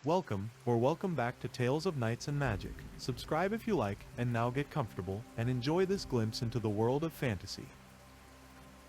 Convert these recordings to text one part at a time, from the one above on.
Welcome back to Tales of Knights and Magic. Subscribe if you like, and now get comfortable and enjoy this glimpse into the world of fantasy.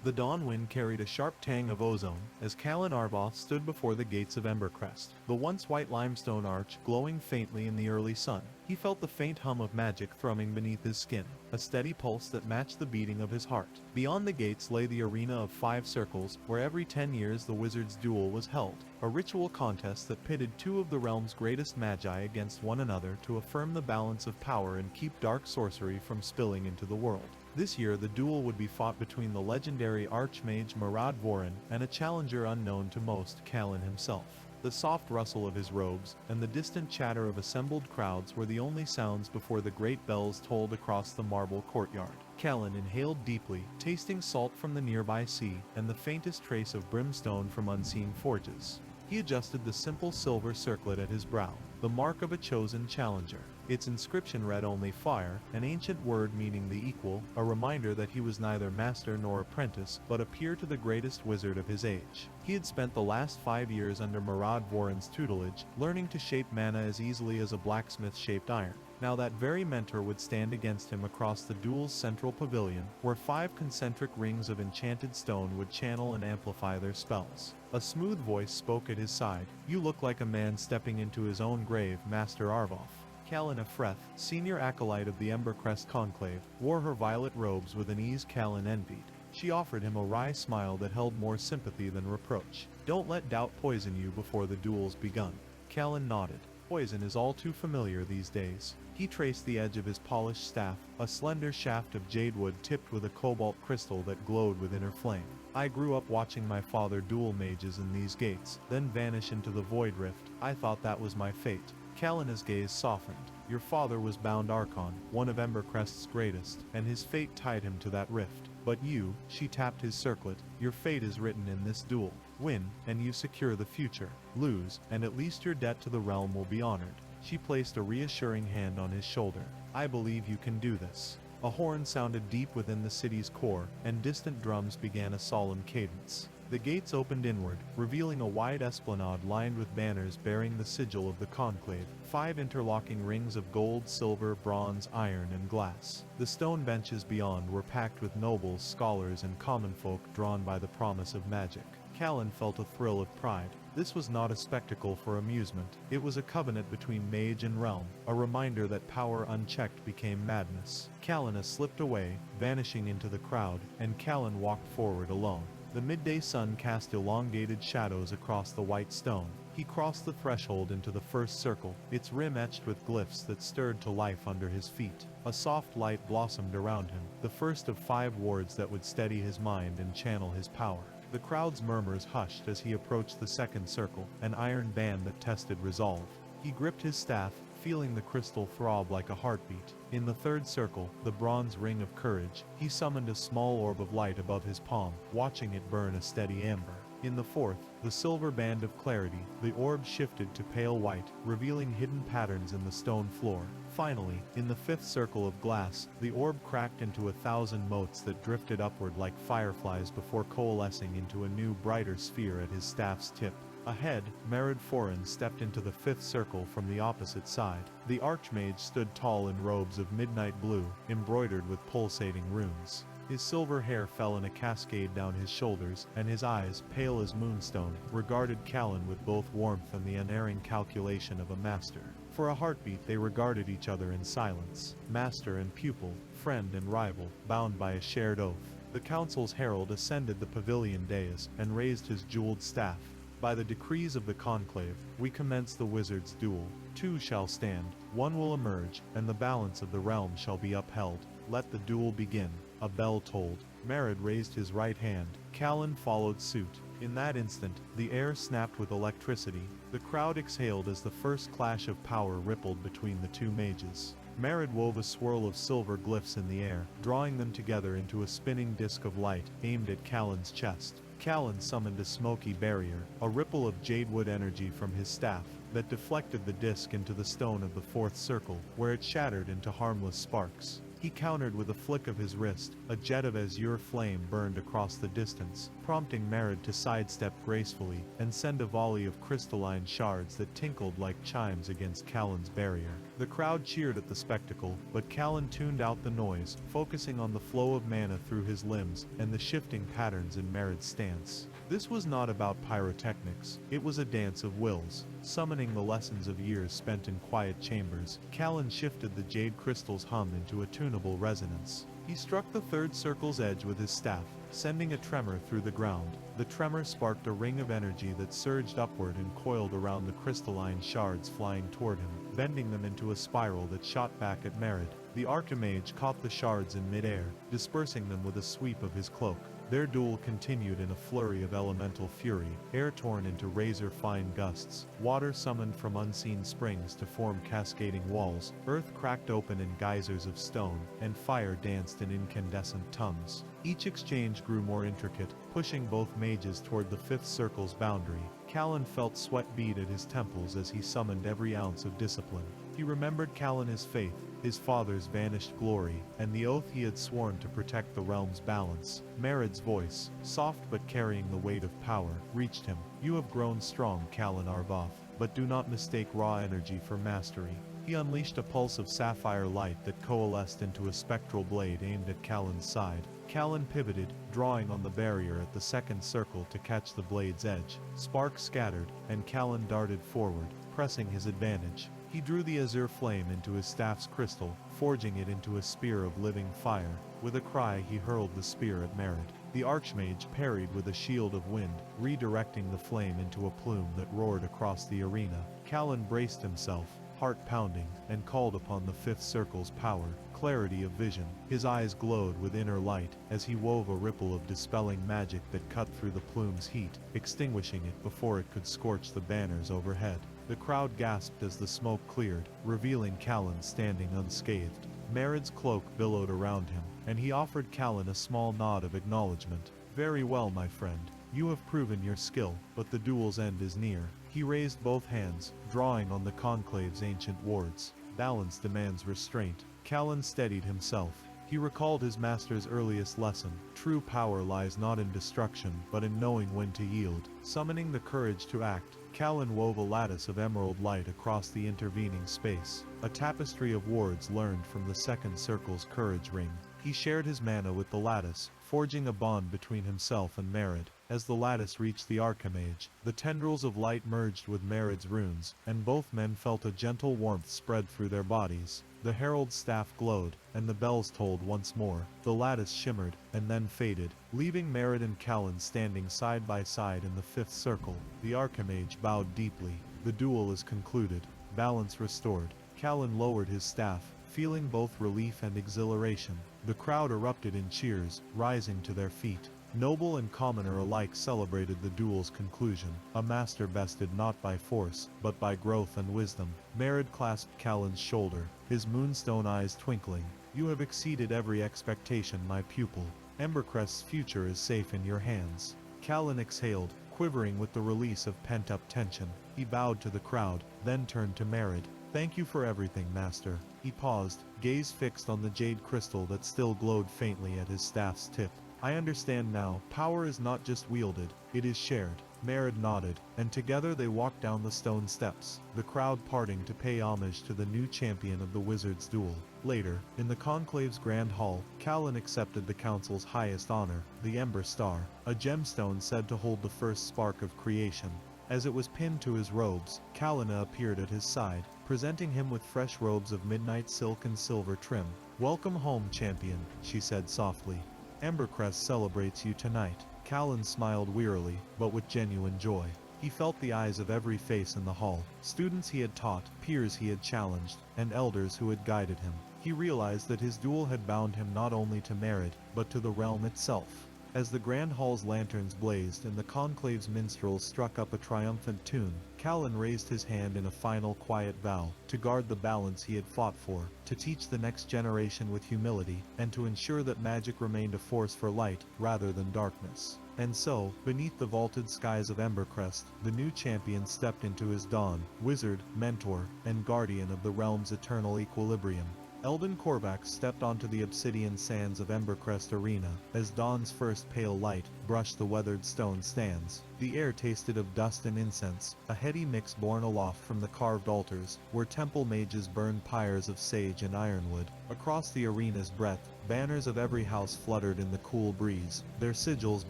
The dawn wind carried a sharp tang of ozone as Callan Arvoth stood before the gates of Embercrest, the once white limestone arch glowing faintly in the early sun. He felt the faint hum of magic thrumming beneath his skin, a steady pulse that matched the beating of his heart. Beyond the gates lay the arena of 5 circles, where every 10 years the wizard's duel was held, a ritual contest that pitted 2 of the realm's greatest magi against one another to affirm the balance of power and keep dark sorcery from spilling into the world. This year the duel would be fought between the legendary archmage Murad Vorin and a challenger unknown to most, Callan himself. The soft rustle of his robes and the distant chatter of assembled crowds were the only sounds before the great bells tolled across the marble courtyard. Callan inhaled deeply, tasting salt from the nearby sea and the faintest trace of brimstone from unseen forges. He adjusted the simple silver circlet at his brow, the mark of a chosen challenger. Its inscription read only fire, an ancient word meaning the equal, a reminder that he was neither master nor apprentice, but a peer to the greatest wizard of his age. He had spent the last 5 years under Murad Vorin's tutelage, learning to shape mana as easily as a blacksmith shaped iron. Now that very mentor would stand against him across the duel's central pavilion, where 5 concentric rings of enchanted stone would channel and amplify their spells. A smooth voice spoke at his side. "You look like a man stepping into his own grave, Master Arvoth." Callan Freth, senior acolyte of the Embercrest conclave, wore her violet robes with an ease Callan envied. She offered him a wry smile that held more sympathy than reproach. "Don't let doubt poison you before the duel's begun." Callan nodded. Poison is all too familiar these days. He traced the edge of his polished staff, a slender shaft of jade wood tipped with a cobalt crystal that glowed with inner flame. "I grew up watching my father duel mages in these gates, then vanish into the void rift. I thought that was my fate." Callan's gaze softened. "Your father was bound Archon, one of Embercrest's greatest, and his fate tied him to that rift. But you," she tapped his circlet, "your fate is written in this duel. Win, and you secure the future. Lose, and at least your debt to the realm will be honored." She placed a reassuring hand on his shoulder. "I believe you can do this." A horn sounded deep within the city's core, and distant drums began a solemn cadence. The gates opened inward, revealing a wide esplanade lined with banners bearing the sigil of the conclave, 5 interlocking rings of gold, silver, bronze, iron, and glass. The stone benches beyond were packed with nobles, scholars, and common folk drawn by the promise of magic. Callan felt a thrill of pride. This was not a spectacle for amusement. It was a covenant between mage and realm, a reminder that power unchecked became madness. Callan slipped away, vanishing into the crowd, and Callan walked forward alone. The midday sun cast elongated shadows across the white stone. He crossed the threshold into the first circle, its rim etched with glyphs that stirred to life under his feet. A soft light blossomed around him, the first of 5 wards that would steady his mind and channel his power. The crowd's murmurs hushed as he approached the second circle, an iron band that tested resolve. He gripped his staff, feeling the crystal throb like a heartbeat. In the third circle, the bronze ring of courage, he summoned a small orb of light above his palm, watching it burn a steady amber. In the fourth, the silver band of clarity, the orb shifted to pale white, revealing hidden patterns in the stone floor. Finally, in the 5th circle of glass, the orb cracked into 1,000 motes that drifted upward like fireflies before coalescing into a new brighter sphere at his staff's tip. Ahead, Murad Vorin stepped into the 5th circle from the opposite side. The archmage stood tall in robes of midnight blue, embroidered with pulsating runes. His silver hair fell in a cascade down his shoulders, and his eyes, pale as moonstone, regarded Callan with both warmth and the unerring calculation of a master. For a heartbeat they regarded each other in silence, master and pupil, friend and rival, bound by a shared oath. The council's herald ascended the pavilion dais and raised his jeweled staff. "By the decrees of the conclave, we commence the wizard's duel. 2 shall stand, 1 will emerge, and the balance of the realm shall be upheld. Let the duel begin." A bell tolled. Murad raised his right hand. Callan followed suit. In that instant, the air snapped with electricity. The crowd exhaled as the first clash of power rippled between the 2 mages. Murad wove a swirl of silver glyphs in the air, drawing them together into a spinning disk of light, aimed at Callan's chest. Callan summoned a smoky barrier, a ripple of jadewood energy from his staff, that deflected the disk into the stone of the 4th circle, where it shattered into harmless sparks. He countered with a flick of his wrist. A jet of azure flame burned across the distance, prompting Merid to sidestep gracefully and send a volley of crystalline shards that tinkled like chimes against Callan's barrier. The crowd cheered at the spectacle, but Callan tuned out the noise, focusing on the flow of mana through his limbs and the shifting patterns in Merid's stance. This was not about pyrotechnics, it was a dance of wills. Summoning the lessons of years spent in quiet chambers, Callan shifted the jade crystal's hum into a tunable resonance. He struck the third circle's edge with his staff, sending a tremor through the ground. The tremor sparked a ring of energy that surged upward and coiled around the crystalline shards flying toward him, bending them into a spiral that shot back at Merid. The Archimage caught the shards in midair, dispersing them with a sweep of his cloak. Their duel continued in a flurry of elemental fury, air torn into razor-fine gusts, water summoned from unseen springs to form cascading walls, earth cracked open in geysers of stone, and fire danced in incandescent tongues. Each exchange grew more intricate, pushing both mages toward the fifth circle's boundary. Callan felt sweat bead at his temples as he summoned every ounce of discipline. He remembered Callan's faith, his father's vanished glory, and the oath he had sworn to protect the realm's balance. Merid's voice, soft but carrying the weight of power, reached him. "You have grown strong, Callan Arvoth, but do not mistake raw energy for mastery." He unleashed a pulse of sapphire light that coalesced into a spectral blade aimed at Callan's side. Callan pivoted, drawing on the barrier at the second circle to catch the blade's edge. Sparks scattered, and Callan darted forward, pressing his advantage. He drew the azure flame into his staff's crystal, forging it into a spear of living fire. With a cry he hurled the spear at Merid. The Archmage parried with a shield of wind, redirecting the flame into a plume that roared across the arena. Callan braced himself, heart pounding, and called upon the fifth circle's power, clarity of vision. His eyes glowed with inner light as he wove a ripple of dispelling magic that cut through the plume's heat, extinguishing it before it could scorch the banners overhead. The crowd gasped as the smoke cleared, revealing Callan standing unscathed. Merid's cloak billowed around him, and he offered Callan a small nod of acknowledgement. "Very well, my friend. You have proven your skill, but the duel's end is near." He raised both hands, drawing on the conclave's ancient wards. "Balance demands restraint." Callan steadied himself. He recalled his master's earliest lesson. True power lies not in destruction, but in knowing when to yield. Summoning the courage to act, Callan wove a lattice of emerald light across the intervening space, a tapestry of wards learned from the second circle's courage ring. He shared his mana with the lattice, forging a bond between himself and Merid. As the lattice reached the Archimage, the tendrils of light merged with Merid's runes, and both men felt a gentle warmth spread through their bodies. The herald's staff glowed, and the bells tolled once more. The lattice shimmered, and then faded, leaving Merid and Callan standing side by side in the fifth circle. The Archimage bowed deeply. "The duel is concluded. Balance restored." Callan lowered his staff, feeling both relief and exhilaration. The crowd erupted in cheers, rising to their feet. Noble and commoner alike celebrated the duel's conclusion, a master bested not by force, but by growth and wisdom. Merid clasped Callan's shoulder, his moonstone eyes twinkling. "You have exceeded every expectation, my pupil. Embercrest's future is safe in your hands." Callan exhaled, quivering with the release of pent-up tension. He bowed to the crowd, then turned to Merid. "Thank you for everything, master." He paused, gaze fixed on the jade crystal that still glowed faintly at his staff's tip. "I understand now, power is not just wielded, it is shared." Merid nodded, and together they walked down the stone steps, the crowd parting to pay homage to the new champion of the Wizard's Duel. Later, in the Conclave's Grand Hall, Callan accepted the Council's highest honor, the Ember Star, a gemstone said to hold the first spark of creation. As it was pinned to his robes, Callana appeared at his side, presenting him with fresh robes of midnight silk and silver trim. "Welcome home, champion," she said softly. "Embercrest celebrates you tonight." Callan smiled wearily, but with genuine joy. He felt the eyes of every face in the hall, students he had taught, peers he had challenged, and elders who had guided him. He realized that his duel had bound him not only to Merid, but to the realm itself. As the Grand Hall's lanterns blazed and the Conclave's minstrels struck up a triumphant tune, Callan raised his hand in a final quiet vow, to guard the balance he had fought for, to teach the next generation with humility, and to ensure that magic remained a force for light, rather than darkness. And so, beneath the vaulted skies of Embercrest, the new champion stepped into his dawn, wizard, mentor, and guardian of the realm's eternal equilibrium. Eldon Korvac stepped onto the obsidian sands of Embercrest Arena as dawn's first pale light brushed the weathered stone stands. The air tasted of dust and incense, a heady mix borne aloft from the carved altars, where temple mages burned pyres of sage and ironwood. Across the arena's breadth, banners of every house fluttered in the cool breeze, their sigils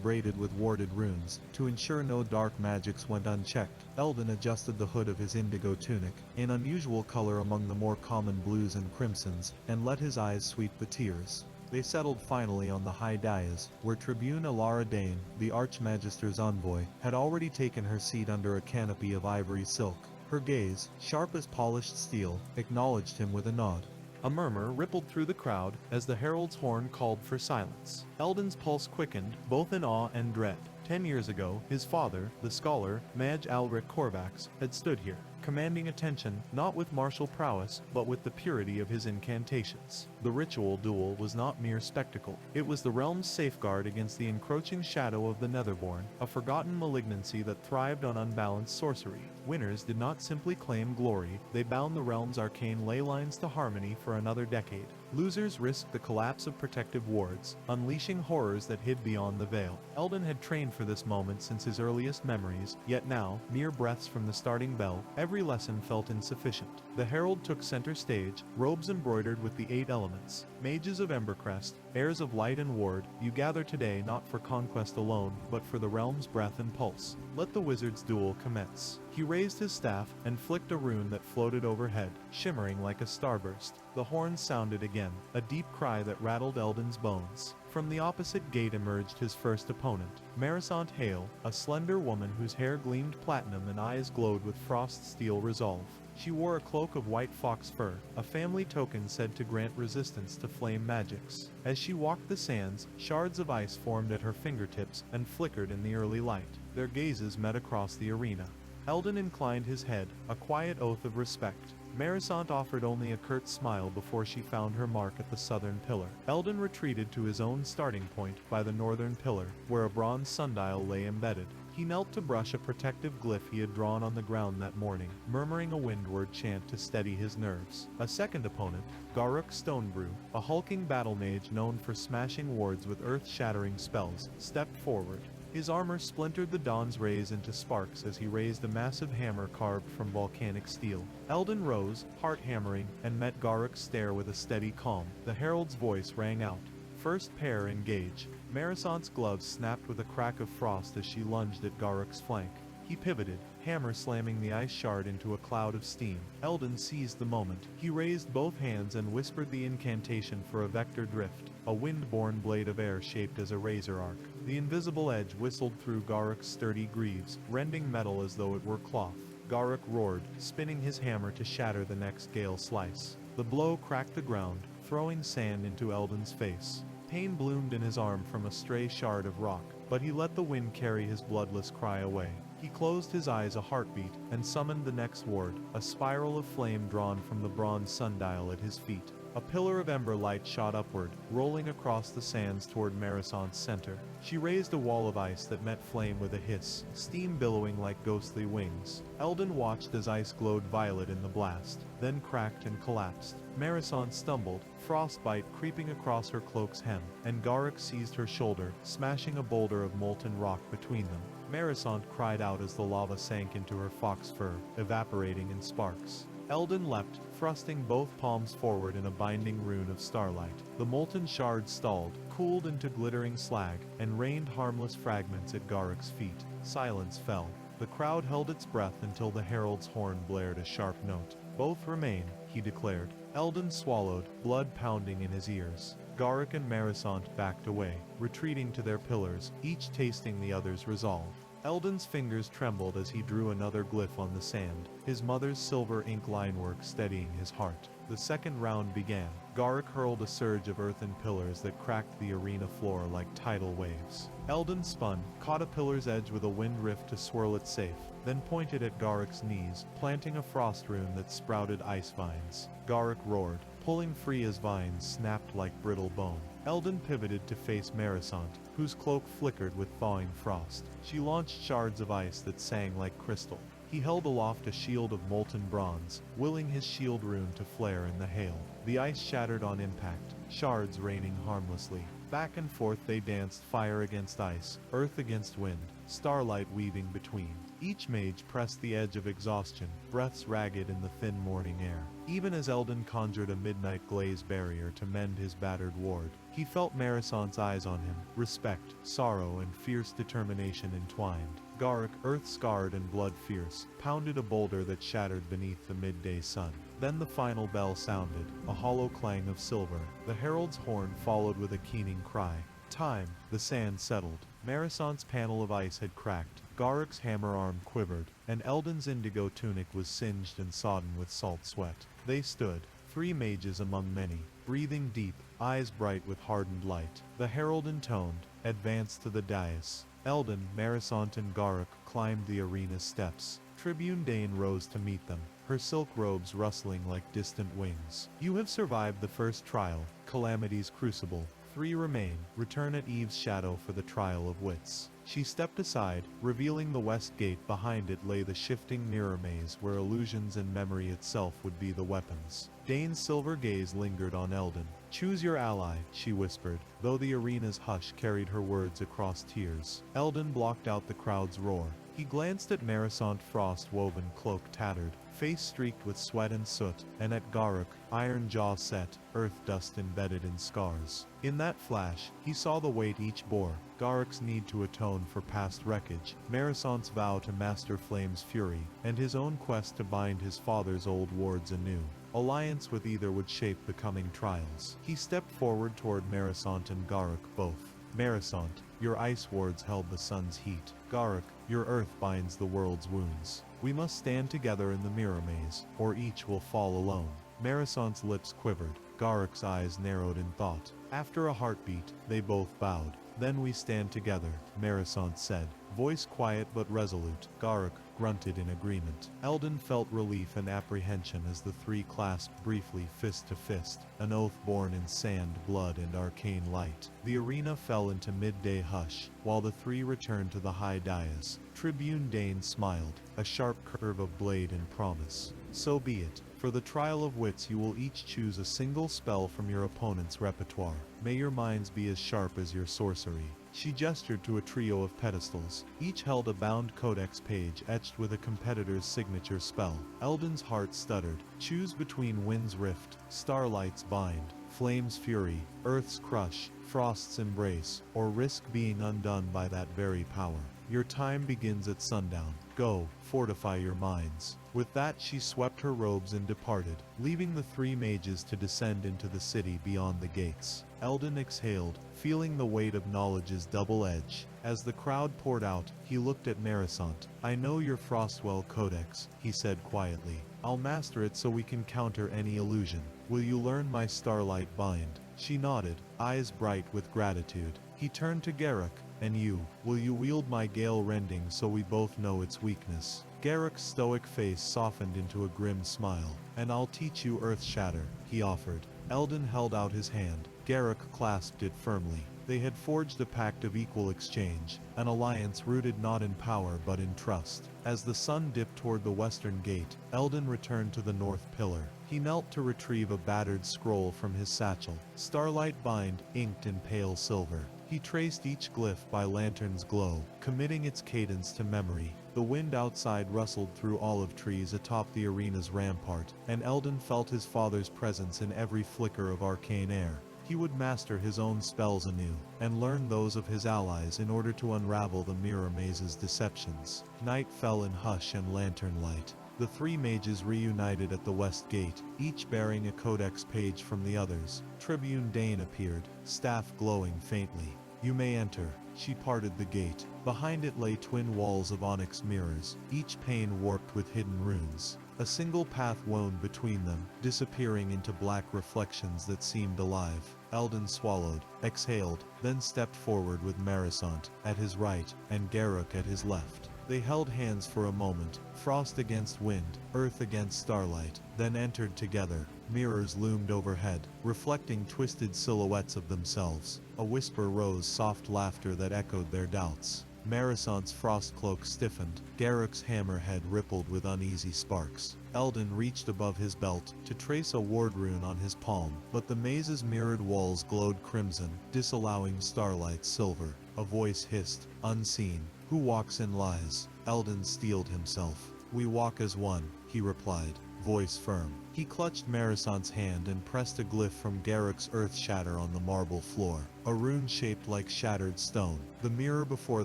braided with warded runes, to ensure no dark magics went unchecked. Eldon adjusted the hood of his indigo tunic, an unusual color among the more common blues and crimsons, and let his eyes sweep the tiers. They settled finally on the high dais, where Tribune Alara Dane, the Archmagister's envoy, had already taken her seat under a canopy of ivory silk. Her gaze, sharp as polished steel, acknowledged him with a nod. A murmur rippled through the crowd as the herald's horn called for silence. Eldon's pulse quickened, both in awe and dread. 10 years ago, his father, the scholar, Maj Alric Korvax, had stood here, commanding attention not with martial prowess, but with the purity of his incantations. The ritual duel was not mere spectacle. It was the realm's safeguard against the encroaching shadow of the Netherborn, a forgotten malignancy that thrived on unbalanced sorcery. Winners did not simply claim glory, they bound the realm's arcane ley lines to harmony for another decade. Losers risked the collapse of protective wards, unleashing horrors that hid beyond the veil. Eldon had trained for this moment since his earliest memories, yet now, mere breaths from the starting bell, every lesson felt insufficient. The herald took center stage, robes embroidered with the 8 elements. Mages of Embercrest, heirs of light and ward, you gather today not for conquest alone, but for the realm's breath and pulse. Let the wizard's duel commence. He raised his staff and flicked a rune that floated overhead, shimmering like a starburst. The horn sounded again, a deep cry that rattled Eldon's bones. From the opposite gate emerged his first opponent, Marisant Hale, a slender woman whose hair gleamed platinum and eyes glowed with frost-steel resolve. She wore a cloak of white fox fur, a family token said to grant resistance to flame magics. As she walked the sands, shards of ice formed at her fingertips and flickered in the early light. Their gazes met across the arena. Eldon inclined his head, a quiet oath of respect. Marisant offered only a curt smile before she found her mark at the southern pillar. Eldon retreated to his own starting point by the northern pillar, where a bronze sundial lay embedded. He knelt to brush a protective glyph he had drawn on the ground that morning, murmuring a windward chant to steady his nerves. A second opponent, Garruk Stonebrew, a hulking battle mage known for smashing wards with earth-shattering spells, stepped forward. His armor splintered the dawn's rays into sparks as he raised a massive hammer carved from volcanic steel. Eldon rose, heart hammering, and met Garruk's stare with a steady calm. The herald's voice rang out. First pair engage. Marisant's gloves snapped with a crack of frost as she lunged at Garruk's flank. He pivoted, hammer slamming the ice shard into a cloud of steam. Eldon seized the moment. He raised both hands and whispered the incantation for a vector drift, a wind-borne blade of air shaped as a razor arc. The invisible edge whistled through Garruk's sturdy greaves, rending metal as though it were cloth. Garruk roared, spinning his hammer to shatter the next gale slice. The blow cracked the ground, throwing sand into Eldon's face. Pain bloomed in his arm from a stray shard of rock, but he let the wind carry his bloodless cry away. He closed his eyes a heartbeat and summoned the next ward, a spiral of flame drawn from the bronze sundial at his feet. A pillar of ember light shot upward, rolling across the sands toward Marisant's center. She raised a wall of ice that met flame with a hiss, steam billowing like ghostly wings. Eldon watched as ice glowed violet in the blast, then cracked and collapsed. Marisant stumbled, frostbite creeping across her cloak's hem, and Garruk seized her shoulder, smashing a boulder of molten rock between them. Marisant cried out as the lava sank into her fox fur, evaporating in sparks. Eldon leapt, thrusting both palms forward in a binding rune of starlight. The molten shards stalled, cooled into glittering slag, and rained harmless fragments at Garruk's feet. Silence fell. The crowd held its breath until the herald's horn blared a sharp note. Both remain, he declared. Eldon swallowed, blood pounding in his ears. Garruk and Marisant backed away, retreating to their pillars, each tasting the other's resolve. Eldon's fingers trembled as he drew another glyph on the sand, his mother's silver ink linework steadying his heart. The second round began. Garruk hurled a surge of earthen pillars that cracked the arena floor like tidal waves. Eldon spun, caught a pillar's edge with a wind rift to swirl it safe, then pointed at Garruk's knees, planting a frost rune that sprouted ice vines. Garruk roared, pulling free as vines snapped like brittle bone. Eldon pivoted to face Marisant, whose cloak flickered with thawing frost. She launched shards of ice that sang like crystal. He held aloft a shield of molten bronze, willing his shield rune to flare in the hail. The ice shattered on impact, shards raining harmlessly. Back and forth they danced, fire against ice, earth against wind, starlight weaving between. Each mage pressed the edge of exhaustion, breaths ragged in the thin morning air. Even as Eldon conjured a midnight glaze barrier to mend his battered ward, he felt Marisant's eyes on him, respect, sorrow, and fierce determination entwined. Garrick, earth-scarred and blood-fierce, pounded a boulder that shattered beneath the midday sun. Then the final bell sounded, a hollow clang of silver. The herald's horn followed with a keening cry. Time. The sand settled. Marisant's panel of ice had cracked. Garrick's hammer arm quivered, and Eldon's indigo tunic was singed and sodden with salt sweat. They stood, 3 mages among many, breathing deep, eyes bright with hardened light. The herald intoned, advanced to the dais. Eldon, Marisant and Garrick climbed the arena's steps. Tribune Dane rose to meet them, her silk robes rustling like distant wings. You have survived the first trial, Calamity's crucible. 3 remain, return at Eve's shadow for the trial of wits. She stepped aside, revealing the west gate. Behind it lay the shifting mirror maze where illusions and memory itself would be the weapons. Dane's silver gaze lingered on Eldon. Choose your ally, she whispered, though the arena's hush carried her words across tears. Eldon blocked out the crowd's roar. He glanced at Marisant, frost-woven cloak tattered, face streaked with sweat and soot, and at Garrick, iron jaw set, earth dust embedded in scars. In that flash, he saw the weight each bore, Garrick's need to atone for past wreckage, Marisant's vow to master Flame's fury, and his own quest to bind his father's old wards anew. Alliance with either would shape the coming trials. He stepped forward toward Marisant and Garrick both. Marisant, your ice wards held the sun's heat. Garrick, your earth binds the world's wounds. We must stand together in the mirror maze, or each will fall alone. Marisant's lips quivered, Garrick's eyes narrowed in thought. After a heartbeat, they both bowed. Then we stand together, Marisant said, voice quiet but resolute. Garrick grunted in agreement. Eldon felt relief and apprehension as the 3 clasped briefly fist to fist, an oath born in sand, blood, and arcane light. The arena fell into midday hush, while the 3 returned to the high dais. Tribune Dane smiled, a sharp curve of blade and promise. So be it. For the trial of wits you will each choose a single spell from your opponent's repertoire. May your minds be as sharp as your sorcery. She gestured to a trio of pedestals. Each held a bound codex page etched with a competitor's signature spell. Eldon's heart stuttered. Choose between Wind's Rift, Starlight's Bind, Flame's Fury, Earth's Crush, Frost's Embrace, or risk being undone by that very power. Your time begins at sundown. Go, fortify your minds. With that she swept her robes and departed, leaving the 3 mages to descend into the city beyond the gates. Eldon exhaled, feeling the weight of knowledge's double edge. As the crowd poured out, he looked at Marisant. I know your Frostwell Codex, he said quietly. I'll master it so we can counter any illusion. Will you learn my Starlight Bind? She nodded, eyes bright with gratitude. He turned to Garrick. And you, will you wield my Gale Rending so we both know its weakness? Garrick's stoic face softened into a grim smile. And I'll teach you Earth Shatter, he offered. Eldon held out his hand. Garrick clasped it firmly. They had forged a pact of equal exchange, an alliance rooted not in power but in trust. As the sun dipped toward the western gate, Eldon returned to the north pillar. He knelt to retrieve a battered scroll from his satchel. Starlight Bind, inked in pale silver. He traced each glyph by lantern's glow, committing its cadence to memory. The wind outside rustled through olive trees atop the arena's rampart, and Eldon felt his father's presence in every flicker of arcane air. He would master his own spells anew, and learn those of his allies in order to unravel the mirror maze's deceptions. Night fell in hush and lantern light. The 3 mages reunited at the west gate, each bearing a codex page from the others. Tribune Dane appeared, staff glowing faintly. You may enter. She parted the gate. Behind it lay twin walls of onyx mirrors, each pane warped with hidden runes. A single path wound between them, disappearing into black reflections that seemed alive. Eldon swallowed, exhaled, then stepped forward with Marisant at his right and Garrick at his left. They held hands for a moment, frost against wind, earth against starlight, then entered together. Mirrors loomed overhead, reflecting twisted silhouettes of themselves. A whisper rose, soft laughter that echoed their doubts. Marisant's frost cloak stiffened, Garrick's hammerhead rippled with uneasy sparks. Eldon reached above his belt to trace a ward rune on his palm, but the maze's mirrored walls glowed crimson, disallowing starlight's silver. A voice hissed, unseen, "Who walks in lies?" Eldon steeled himself. "We walk as one," he replied, voice firm. He clutched Marisant's hand and pressed a glyph from Garrick's earth shatter on the marble floor, a rune shaped like shattered stone. The mirror before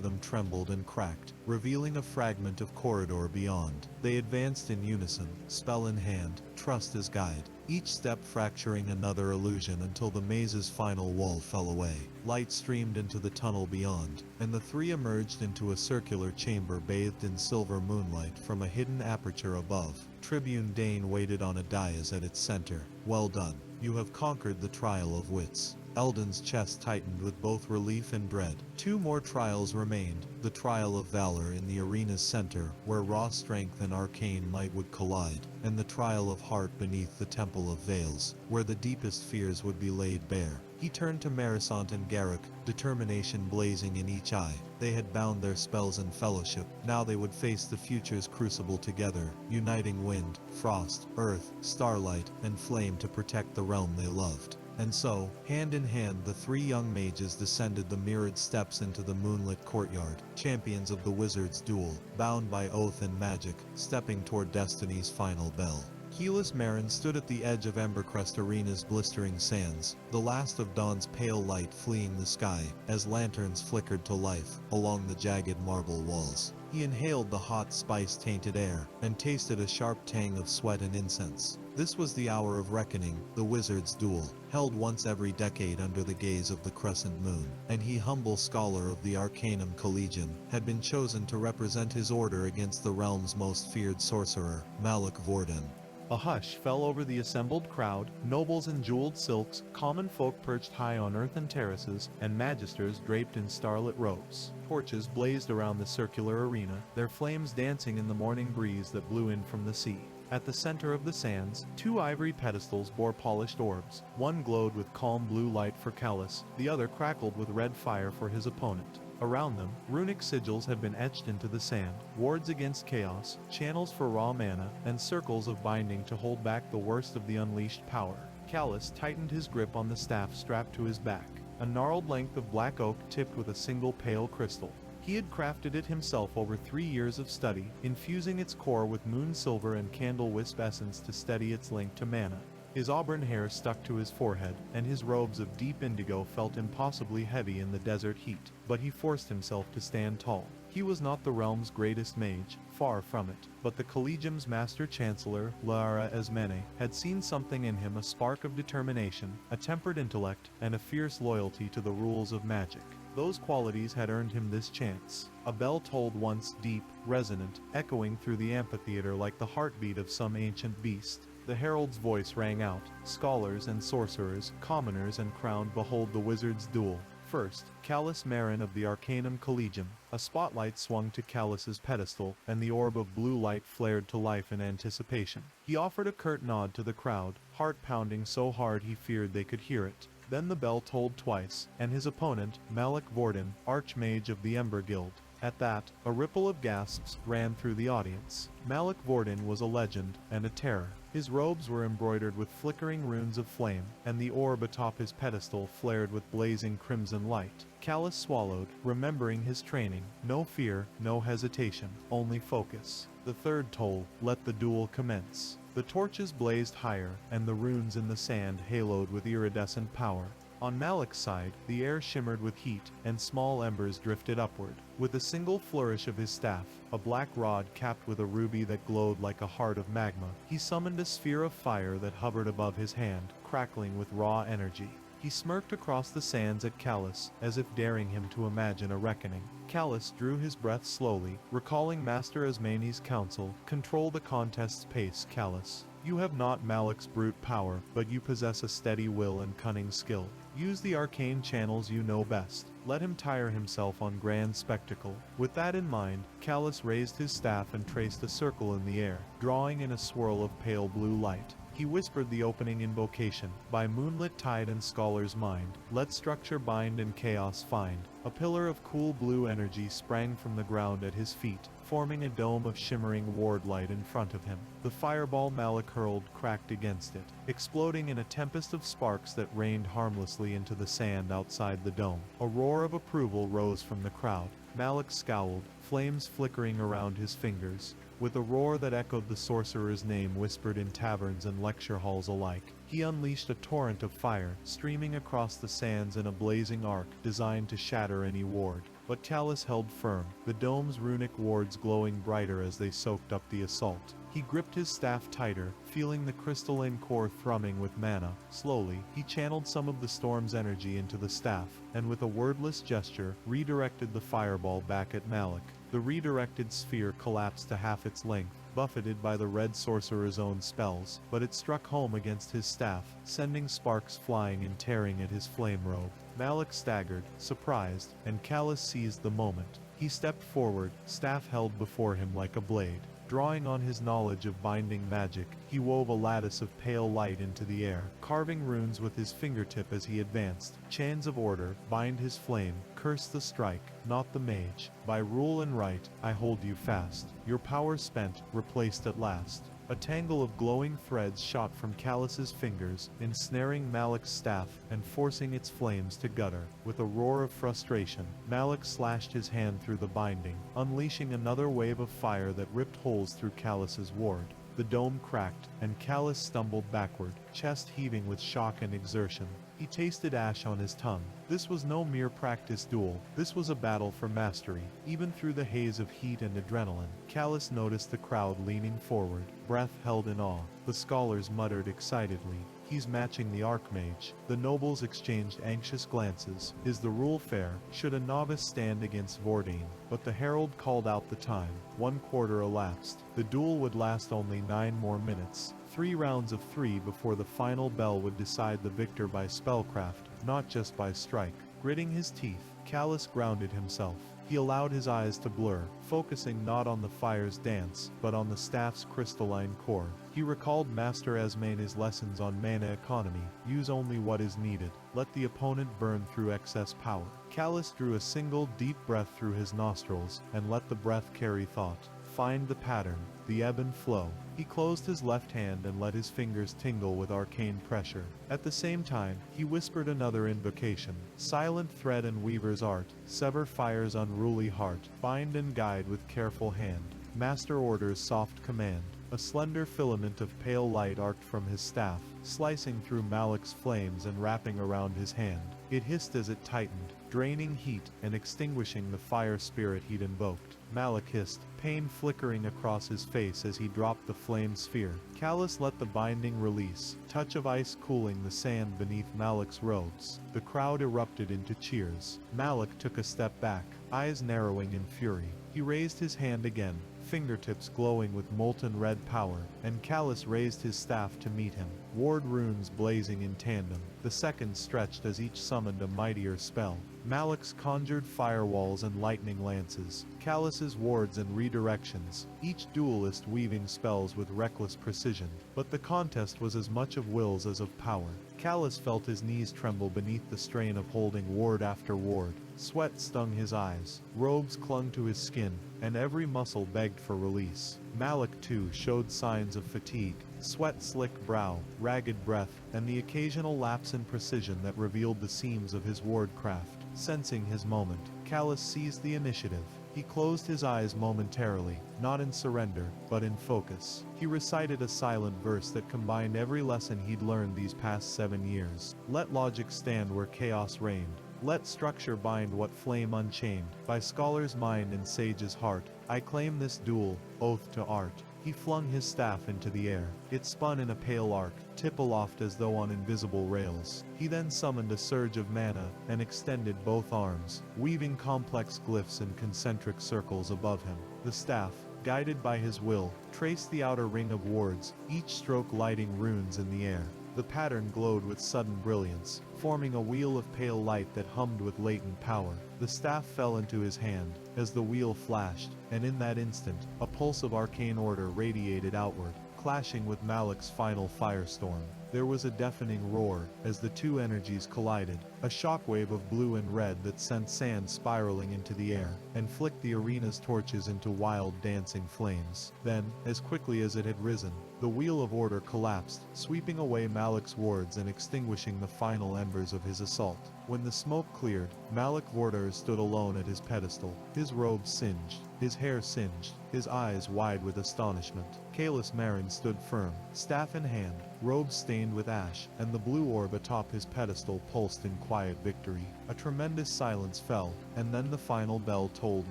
them trembled and cracked, revealing a fragment of corridor beyond. They advanced in unison, spell in hand, trust as guide, each step fracturing another illusion until the maze's final wall fell away. Light streamed into the tunnel beyond, and the three emerged into a circular chamber bathed in silver moonlight from a hidden aperture above. Tribune Dane waited on a dais at its center. "Well done. You have conquered the trial of wits." Eldon's chest tightened with both relief and dread. Two more trials remained, the trial of valor in the arena's center, where raw strength and arcane might would collide, and the trial of heart beneath the Temple of Veils, where the deepest fears would be laid bare. He turned to Marisant and Garrick, determination blazing in each eye. They had bound their spells in fellowship. Now they would face the future's crucible together, uniting wind, frost, earth, starlight, and flame to protect the realm they loved. And so, hand in hand, the three young mages descended the mirrored steps into the moonlit courtyard, champions of the wizard's duel, bound by oath and magic, stepping toward destiny's final bell. Keyless Marin stood at the edge of Embercrest Arena's blistering sands, the last of dawn's pale light fleeing the sky, as lanterns flickered to life along the jagged marble walls. He inhaled the hot, spice-tainted air, and tasted a sharp tang of sweat and incense. This was the hour of reckoning, the wizard's duel, held once every decade under the gaze of the crescent moon, and he, humble scholar of the Arcanum Collegium, had been chosen to represent his order against the realm's most feared sorcerer, Malik Vorden. A hush fell over the assembled crowd, nobles in jeweled silks, common folk perched high on earthen terraces, and magisters draped in starlit robes. Torches blazed around the circular arena, their flames dancing in the morning breeze that blew in from the sea. At the center of the sands, two ivory pedestals bore polished orbs. One glowed with calm blue light for Callus, the other crackled with red fire for his opponent. Around them, runic sigils had been etched into the sand, wards against chaos, channels for raw mana, and circles of binding to hold back the worst of the unleashed power. Callus tightened his grip on the staff strapped to his back, a gnarled length of black oak tipped with a single pale crystal. He had crafted it himself over 3 years of study, infusing its core with moon silver and candle wisp essence to steady its link to mana. His auburn hair stuck to his forehead, and his robes of deep indigo felt impossibly heavy in the desert heat, but he forced himself to stand tall. He was not the realm's greatest mage, far from it, but the Collegium's master chancellor, Lara Esmene, had seen something in him, a spark of determination, a tempered intellect, and a fierce loyalty to the rules of magic. Those qualities had earned him this chance. A bell tolled once, deep, resonant, echoing through the amphitheater like the heartbeat of some ancient beast. The herald's voice rang out. Scholars and sorcerers, commoners and crowned, behold the wizard's duel. First, Callus Marin of the Arcanum Collegium. A spotlight swung to Callus's pedestal, and the orb of blue light flared to life in anticipation. He offered a curt nod to the crowd, heart pounding so hard he feared they could hear it. Then the bell tolled twice, and his opponent, Malik Vorden, Archmage of the Ember Guild. At that, a ripple of gasps ran through the audience. Malik Vorden was a legend and a terror. His robes were embroidered with flickering runes of flame, and the orb atop his pedestal flared with blazing crimson light. Callus swallowed, remembering his training. No fear, no hesitation, only focus. The third toll, let the duel commence. The torches blazed higher, and the runes in the sand haloed with iridescent power. On Malik's side, the air shimmered with heat, and small embers drifted upward. With a single flourish of his staff, a black rod capped with a ruby that glowed like a heart of magma, he summoned a sphere of fire that hovered above his hand, crackling with raw energy. He smirked across the sands at Callus, as if daring him to imagine a reckoning. Callus drew his breath slowly, recalling Master Esmene's counsel, "Control the contest's pace, Callus. You have not Malik's brute power, but you possess a steady will and cunning skill. Use the arcane channels you know best. Let him tire himself on grand spectacle." With that in mind, Callus raised his staff and traced a circle in the air, drawing in a swirl of pale blue light. He whispered the opening invocation. By moonlit tide and scholar's mind, let structure bind and chaos find. A pillar of cool blue energy sprang from the ground at his feet, forming a dome of shimmering ward light in front of him. The fireball Malik hurled cracked against it, exploding in a tempest of sparks that rained harmlessly into the sand outside the dome. A roar of approval rose from the crowd. Malik scowled, flames flickering around his fingers. With a roar that echoed the sorcerer's name whispered in taverns and lecture halls alike, he unleashed a torrent of fire, streaming across the sands in a blazing arc designed to shatter any ward. But Callus held firm, the dome's runic wards glowing brighter as they soaked up the assault. He gripped his staff tighter, feeling the crystalline core thrumming with mana. Slowly, he channeled some of the storm's energy into the staff, and with a wordless gesture, redirected the fireball back at Malik. The redirected sphere collapsed to half its length, buffeted by the red sorcerer's own spells, but it struck home against his staff, sending sparks flying and tearing at his flame robe. Malik staggered, surprised, and Callus seized the moment. He stepped forward, staff held before him like a blade. Drawing on his knowledge of binding magic, he wove a lattice of pale light into the air, carving runes with his fingertip as he advanced. Chains of order, bind his flame, curse the strike, not the mage. By rule and right, I hold you fast. Your power spent, replaced at last. A tangle of glowing threads shot from Callus's fingers, ensnaring Malik's staff and forcing its flames to gutter. With a roar of frustration, Malik slashed his hand through the binding, unleashing another wave of fire that ripped holes through Callus's ward. The dome cracked, and Callus stumbled backward, chest heaving with shock and exertion. He tasted ash on his tongue. This was no mere practice duel. This was a battle for mastery. Even through the haze of heat and adrenaline, Callus noticed the crowd leaning forward, breath held in awe. The scholars muttered excitedly, "He's matching the Archmage." The nobles exchanged anxious glances. Is the rule fair? Should a novice stand against Vordain? But the herald called out the time. 1/4 elapsed. The duel would last only 9 more minutes. 3 rounds of 3 before the final bell would decide the victor by spellcraft, not just by strike. Gritting his teeth, Callus grounded himself. He allowed his eyes to blur, focusing not on the fire's dance, but on the staff's crystalline core. He recalled Master Esmene's lessons on mana economy. Use only what is needed. Let the opponent burn through excess power. Callus drew a single deep breath through his nostrils, and let the breath carry thought. Find the pattern, the ebb and flow. He closed his left hand and let his fingers tingle with arcane pressure. At the same time, he whispered another invocation. Silent thread and weaver's art, sever fire's unruly heart, bind and guide with careful hand. Master orders soft command. A slender filament of pale light arced from his staff, slicing through Malik's flames and wrapping around his hand. It hissed as it tightened, draining heat and extinguishing the fire spirit he'd invoked. Malik hissed, pain flickering across his face as he dropped the flame sphere. Callus let the binding release, touch of ice cooling the sand beneath Malik's robes. The crowd erupted into cheers. Malik took a step back, eyes narrowing in fury. He raised his hand again, fingertips glowing with molten red power, and Callus raised his staff to meet him, ward runes blazing in tandem. The seconds stretched as each summoned a mightier spell. Malik's conjured firewalls and lightning lances, Callus's wards and redirections, each duelist weaving spells with reckless precision. But the contest was as much of wills as of power. Callus felt his knees tremble beneath the strain of holding ward after ward. Sweat stung his eyes, robes clung to his skin, and every muscle begged for release. Malik, too, showed signs of fatigue, sweat-slicked brow, ragged breath, and the occasional lapse in precision that revealed the seams of his wardcraft. Sensing his moment, Callus seized the initiative. He closed his eyes momentarily, not in surrender, but in focus. He recited a silent verse that combined every lesson he'd learned these past 7 years. Let logic stand where chaos reigned. Let structure bind what flame unchained. By scholar's mind and sage's heart, I claim this duel, oath to art. He flung his staff into the air. It spun in a pale arc, tip aloft as though on invisible rails. He then summoned a surge of mana and extended both arms, weaving complex glyphs in concentric circles above him. The staff, guided by his will, traced the outer ring of wards, each stroke lighting runes in the air. The pattern glowed with sudden brilliance, forming a wheel of pale light that hummed with latent power. The staff fell into his hand, as the wheel flashed, and in that instant, a pulse of arcane order radiated outward. clashing with Malik's final firestorm. There was a deafening roar as the two energies collided, a shockwave of blue and red that sent sand spiraling into the air and flicked the arena's torches into wild dancing flames. Then, as quickly as it had risen, the wheel of order collapsed, sweeping away Malik's wards and extinguishing the final embers of his assault. When the smoke cleared, Malik Vorder stood alone at his pedestal, his robes singed, his hair singed, his eyes wide with astonishment. Kalis Marin stood firm, staff in hand, robes stained with ash, and the blue orb atop his pedestal pulsed in quiet victory. A tremendous silence fell, and then the final bell tolled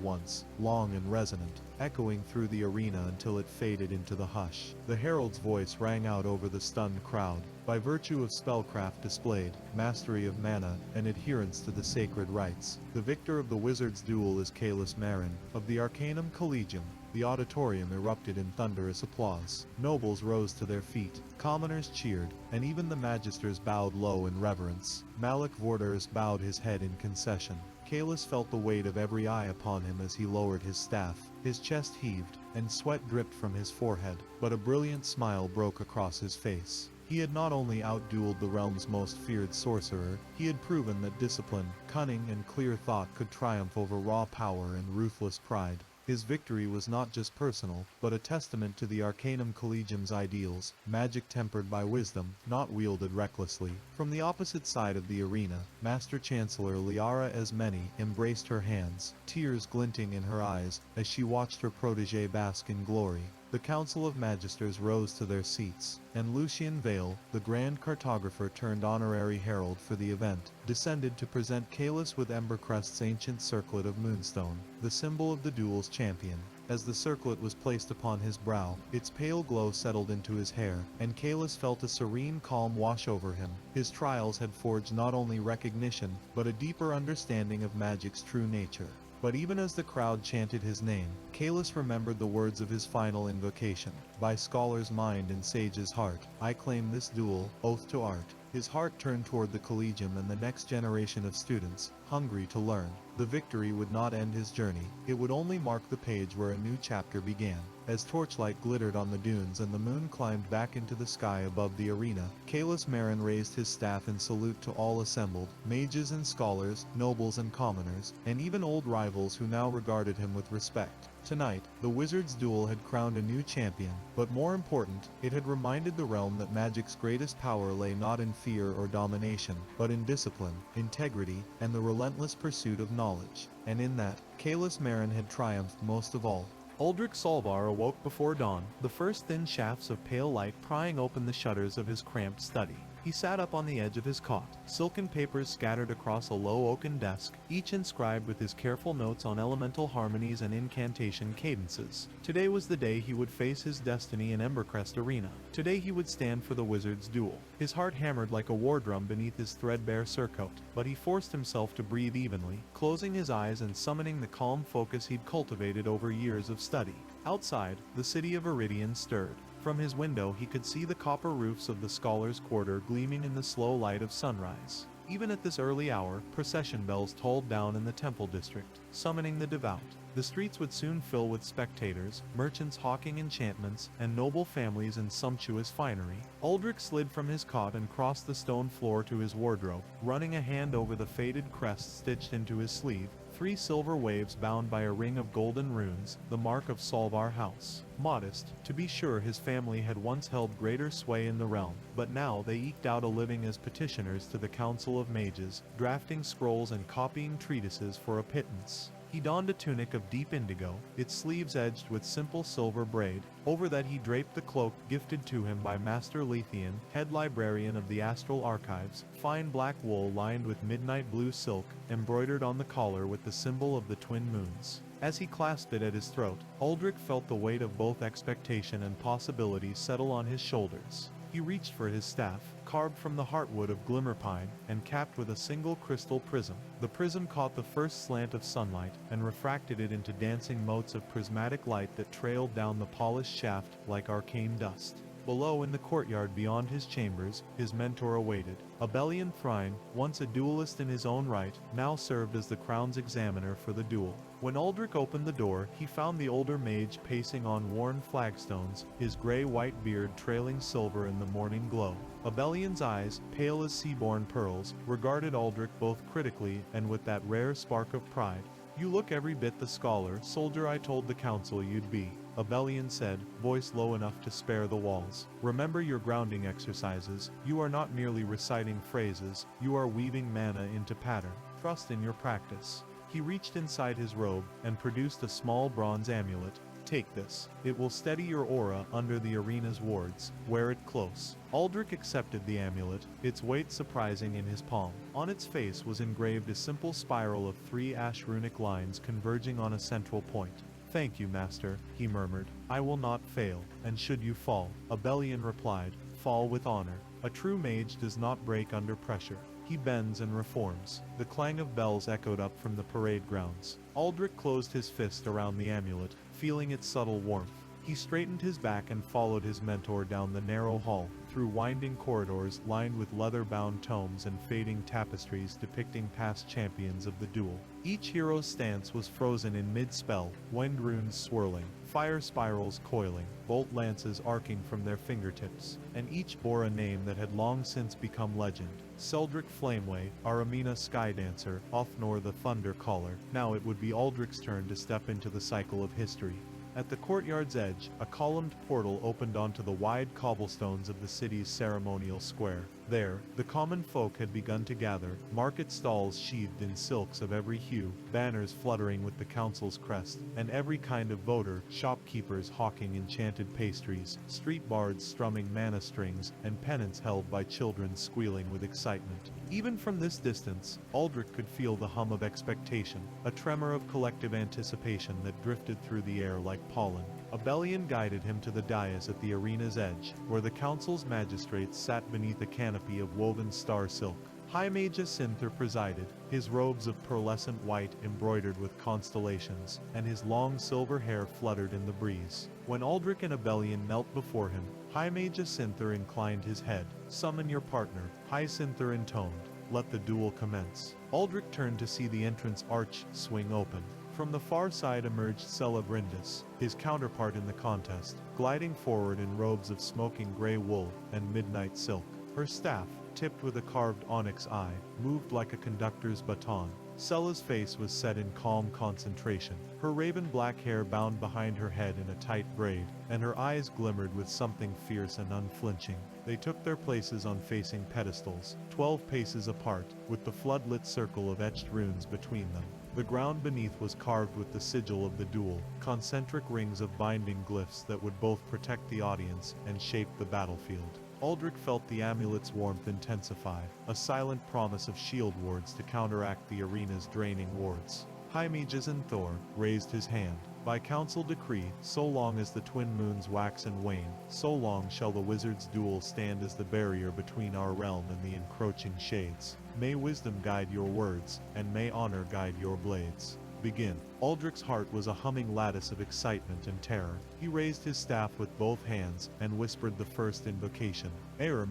once, long and resonant, echoing through the arena until it faded into the hush. The herald's voice rang out over the stunned crowd. By virtue of spellcraft displayed, mastery of mana, and adherence to the sacred rites, the victor of the wizard's duel is Kalis Marin, of the Arcanum Collegium. The auditorium erupted in thunderous applause. Nobles rose to their feet, commoners cheered, and even the magisters bowed low in reverence. Malik Vorder bowed his head in concession. Kalis felt the weight of every eye upon him as he lowered his staff. His chest heaved, and sweat dripped from his forehead, but a brilliant smile broke across his face. He had not only outdueled the realm's most feared sorcerer, he had proven that discipline, cunning, and clear thought could triumph over raw power and ruthless pride. His victory was not just personal, but a testament to the Arcanum Collegium's ideals, magic tempered by wisdom, not wielded recklessly. From the opposite side of the arena, Master Chancellor Liara Esmeni embraced her hands, tears glinting in her eyes, as she watched her protege bask in glory. The Council of Magisters rose to their seats, and Lucien Vale, the Grand Cartographer turned honorary herald for the event, descended to present Kalis with Embercrest's ancient circlet of moonstone, the symbol of the duel's champion. As the circlet was placed upon his brow, its pale glow settled into his hair, and Kalis felt a serene calm wash over him. His trials had forged not only recognition, but a deeper understanding of magic's true nature. But even as the crowd chanted his name, Kalis remembered the words of his final invocation. By scholar's mind and sage's heart, I claim this duel, oath to art. His heart turned toward the Collegium and the next generation of students, hungry to learn. The victory would not end his journey, it would only mark the page where a new chapter began. As torchlight glittered on the dunes and the moon climbed back into the sky above the arena, Kalis Marin raised his staff in salute to all assembled, mages and scholars, nobles and commoners, and even old rivals who now regarded him with respect. Tonight, the wizard's duel had crowned a new champion, but more important, it had reminded the realm that magic's greatest power lay not in fear or domination, but in discipline, integrity, and the relentless pursuit of knowledge. And in that, Kalis Marin had triumphed most of all. Uldric Solvar awoke before dawn, the first thin shafts of pale light prying open the shutters of his cramped study. He sat up on the edge of his cot, silken papers scattered across a low oaken desk, each inscribed with his careful notes on elemental harmonies and incantation cadences. Today was the day he would face his destiny in Embercrest Arena. Today he would stand for the wizard's duel. His heart hammered like a war drum beneath his threadbare surcoat, but he forced himself to breathe evenly, closing his eyes and summoning the calm focus he'd cultivated over years of study. Outside, the city of Iridian stirred. From his window he could see the copper roofs of the Scholars' Quarter gleaming in the slow light of sunrise. Even at this early hour, procession bells tolled down in the temple district, summoning the devout. The streets would soon fill with spectators, merchants hawking enchantments, and noble families in sumptuous finery. Uldric slid from his cot and crossed the stone floor to his wardrobe, running a hand over the faded crest stitched into his sleeve. 3 silver waves bound by a ring of golden runes, the mark of Solvar House. Modest, to be sure, his family had once held greater sway in the realm, but now they eked out a living as petitioners to the Council of Mages, drafting scrolls and copying treatises for a pittance. He donned a tunic of deep indigo, its sleeves edged with simple silver braid. Over that he draped the cloak gifted to him by Master Lethean, head librarian of the Astral Archives, fine black wool lined with midnight blue silk, embroidered on the collar with the symbol of the twin moons. As he clasped it at his throat, Uldric felt the weight of both expectation and possibility settle on his shoulders. He reached for his staff, carved from the heartwood of Glimmerpine, and capped with a single crystal prism. The prism caught the first slant of sunlight, and refracted it into dancing motes of prismatic light that trailed down the polished shaft like arcane dust. Below in the courtyard beyond his chambers, his mentor awaited. Abelian Phryne, once a duelist in his own right, now served as the crown's examiner for the duel. When Aldrich opened the door, he found the older mage pacing on worn flagstones, his gray-white beard trailing silver in the morning glow. Abelian's eyes, pale as sea-born pearls, regarded Aldrich both critically and with that rare spark of pride. "You look every bit the scholar, soldier I told the council you'd be," Abelian said, voice low enough to spare the walls. "Remember your grounding exercises. You are not merely reciting phrases, you are weaving mana into pattern. Trust in your practice." He reached inside his robe and produced a small bronze amulet. "Take this. It will steady your aura under the arena's wards. Wear it close." Aldrich accepted the amulet, its weight surprising in his palm. On its face was engraved a simple spiral of 3 ash runic lines converging on a central point. "Thank you, master," he murmured. "I will not fail, and should you fall," Abelian replied, "fall with honor. A true mage does not break under pressure. He bends and reforms." The clang of bells echoed up from the parade grounds. Aldrich closed his fist around the amulet, feeling its subtle warmth. He straightened his back and followed his mentor down the narrow hall, through winding corridors lined with leather-bound tomes and fading tapestries depicting past champions of the duel. Each hero's stance was frozen in mid-spell, wind runes swirling, fire spirals coiling, bolt lances arcing from their fingertips, and each bore a name that had long since become legend. Seldric Flameway, Aramina Skydancer, Othnor the Thunder Caller. Now it would be Aldrich's turn to step into the cycle of history. At the courtyard's edge, a columned portal opened onto the wide cobblestones of the city's ceremonial square. There, the common folk had begun to gather, market stalls sheathed in silks of every hue, banners fluttering with the council's crest, and every kind of voter, shopkeepers hawking enchanted pastries, street bards strumming mana strings, and pennants held by children squealing with excitement. Even from this distance, Aldrich could feel the hum of expectation, a tremor of collective anticipation that drifted through the air like pollen. Abelian guided him to the dais at the arena's edge, where the council's magistrates sat beneath a canopy of woven star silk. High Mage Jacinthar presided, his robes of pearlescent white embroidered with constellations, and his long silver hair fluttered in the breeze. When Aldrich and Abelian knelt before him, High Mage Jacinthar inclined his head. "Summon your partner," Jacinthar intoned. "Let the duel commence." Aldrich turned to see the entrance arch swing open. From the far side emerged Sela Brindis, his counterpart in the contest, gliding forward in robes of smoking gray wool and midnight silk. Her staff, tipped with a carved onyx eye, moved like a conductor's baton. Sela's face was set in calm concentration, her raven black hair bound behind her head in a tight braid, and her eyes glimmered with something fierce and unflinching. They took their places on facing pedestals, 12 paces apart, with the flood-lit circle of etched runes between them. The ground beneath was carved with the sigil of the duel, concentric rings of binding glyphs that would both protect the audience and shape the battlefield. Aldrich felt the amulet's warmth intensify, a silent promise of shield wards to counteract the arena's draining wards. High Mage Jacinthar raised his hand. "By council decree, so long as the twin moons wax and wane, so long shall the wizard's duel stand as the barrier between our realm and the encroaching shades. May wisdom guide your words, and may honor guide your blades. Begin." Aldrich's heart was a humming lattice of excitement and terror. He raised his staff with both hands and whispered the first invocation. "Air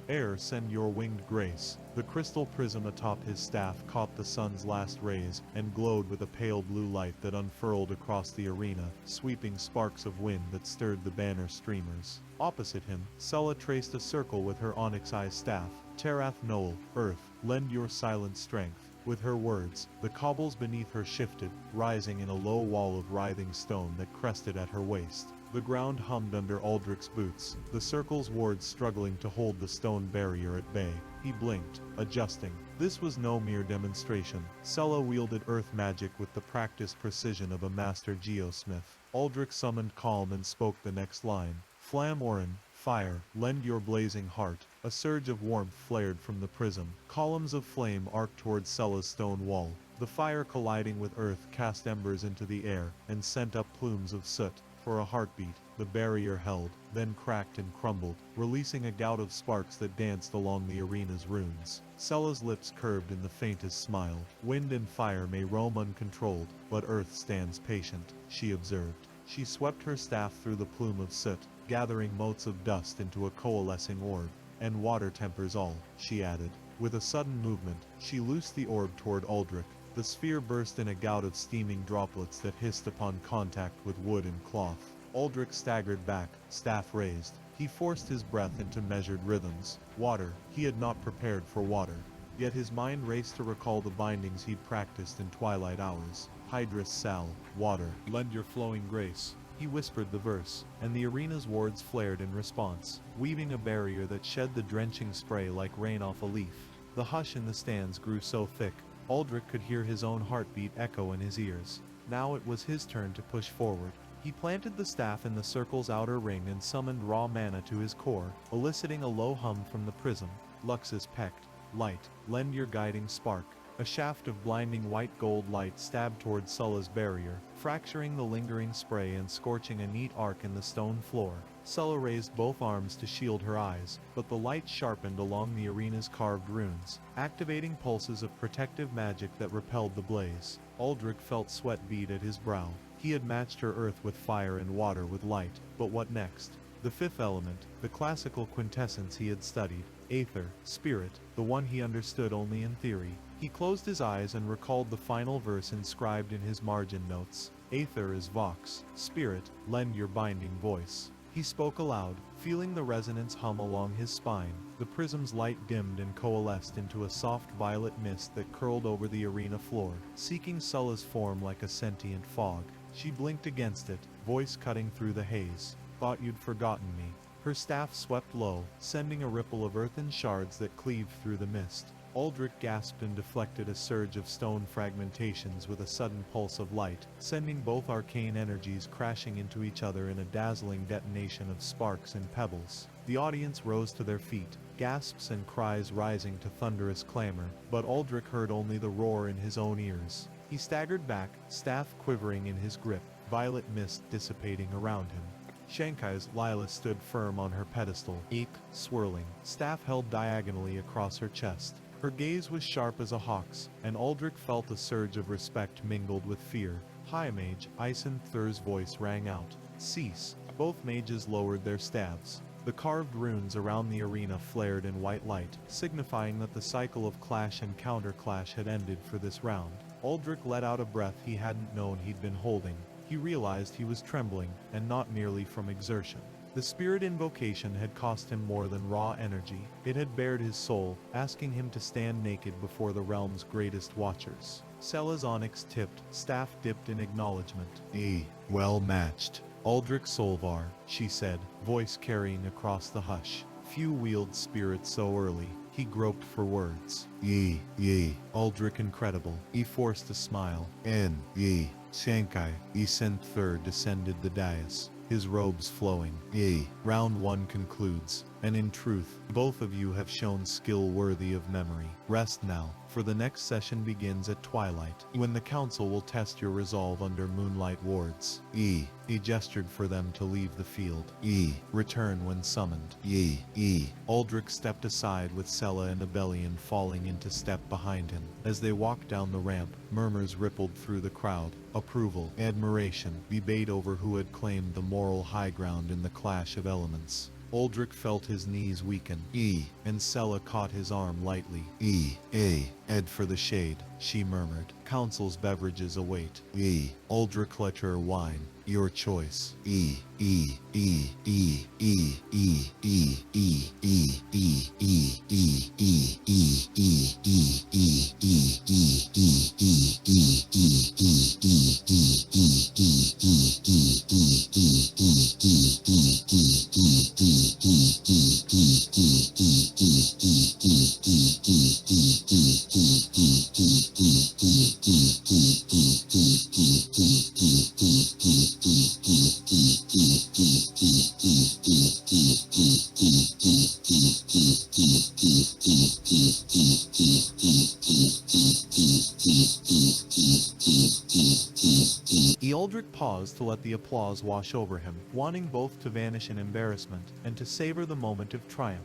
Air, send your winged grace." The crystal prism atop his staff caught the sun's last rays and glowed with a pale blue light that unfurled across the arena, sweeping sparks of wind that stirred the banner streamers. Opposite him, Sela traced a circle with her onyx-eye staff. "Terath Noel, Earth, lend your silent strength." With her words, the cobbles beneath her shifted, rising in a low wall of writhing stone that crested at her waist. The ground hummed under Aldrich's boots, the circle's wards struggling to hold the stone barrier at bay. He blinked, adjusting. This was no mere demonstration. Sela wielded earth magic with the practiced precision of a master geosmith. Aldrich summoned calm and spoke the next line. "Flam Orin, fire, lend your blazing heart." A surge of warmth flared from the prism. Columns of flame arced towards Sela's stone wall. The fire colliding with earth cast embers into the air and sent up plumes of soot. For a heartbeat, the barrier held, then cracked and crumbled, releasing a gout of sparks that danced along the arena's runes. Sela's lips curved in the faintest smile. "Wind and fire may roam uncontrolled, but earth stands patient," she observed. She swept her staff through the plume of soot, gathering motes of dust into a coalescing orb. And water tempers all, she added. With a sudden movement, she loosed the orb toward Aldrich. The sphere burst in a gout of steaming droplets that hissed upon contact with wood and cloth. Aldrich staggered back, staff raised. He forced his breath into measured rhythms. Water. He had not prepared for water. Yet his mind raced to recall the bindings he'd practiced in twilight hours. Hydrus Sal, water. Lend your flowing grace. He whispered the verse, and the arena's wards flared in response, weaving a barrier that shed the drenching spray like rain off a leaf. The hush in the stands grew so thick, Aldrich could hear his own heartbeat echo in his ears. Now it was his turn to push forward. He planted the staff in the circle's outer ring and summoned raw mana to his core, eliciting a low hum from the prism. Luxus pecked. Light, lend your guiding spark. A shaft of blinding white gold light stabbed toward Sulla's barrier, fracturing the lingering spray and scorching a neat arc in the stone floor. Sulla raised both arms to shield her eyes, but the light sharpened along the arena's carved runes, activating pulses of protective magic that repelled the blaze. Aldrich felt sweat bead at his brow. He had matched her earth with fire and water with light, but what next? The fifth element, the classical quintessence he had studied, aether, spirit, the one he understood only in theory. He closed his eyes and recalled the final verse inscribed in his margin notes. Aether is vox, spirit, lend your binding voice. He spoke aloud, feeling the resonance hum along his spine. The prism's light dimmed and coalesced into a soft violet mist that curled over the arena floor, seeking Sulla's form like a sentient fog. She blinked against it, voice cutting through the haze. Thought you'd forgotten me. Her staff swept low, sending a ripple of earthen shards that cleaved through the mist. Aldrich gasped and deflected a surge of stone fragmentations with a sudden pulse of light, sending both arcane energies crashing into each other in a dazzling detonation of sparks and pebbles. The audience rose to their feet, gasps and cries rising to thunderous clamor, but Aldrich heard only the roar in his own ears. He staggered back, staff quivering in his grip, violet mist dissipating around him. Shankai's Lila stood firm on her pedestal, ache swirling, staff held diagonally across her chest. Her gaze was sharp as a hawk's, and Aldrich felt a surge of respect mingled with fear. High Mage, Ison Thur's voice rang out. Cease. Both mages lowered their staves. The carved runes around the arena flared in white light, signifying that the cycle of clash and counterclash had ended for this round. Aldrich let out a breath he hadn't known he'd been holding. He realized he was trembling, and not merely from exertion. The spirit invocation had cost him more than raw energy. It had bared his soul, asking him to stand naked before the realm's greatest watchers. Sella's onyx tipped, staff dipped in acknowledgement. Well matched. Aldrich Solvar, she said, voice carrying across the hush. Few wield spirits so early. He groped for words. Aldrich incredible. He forced a smile. Shankai, Sent Thur descended the dais, his robes flowing. Round one concludes, and in truth, both of you have shown skill worthy of memory. Rest now, for the next session begins at twilight, when the council will test your resolve under moonlight wards. He gestured for them to leave the field. Return when summoned. Aldrich stepped aside with Sella and Abelian falling into step behind him. As they walked down the ramp, murmurs rippled through the crowd. Approval, admiration, debate over who had claimed the moral high ground in the clash of elements. Aldrich felt his knees weaken. And Sella caught his arm lightly. Ed for the shade, she murmured. Council's beverages await. Aldrich let her wine. Your choice. Aldrich paused to let the applause wash over him, wanting both to vanish in embarrassment and to savor the moment of triumph.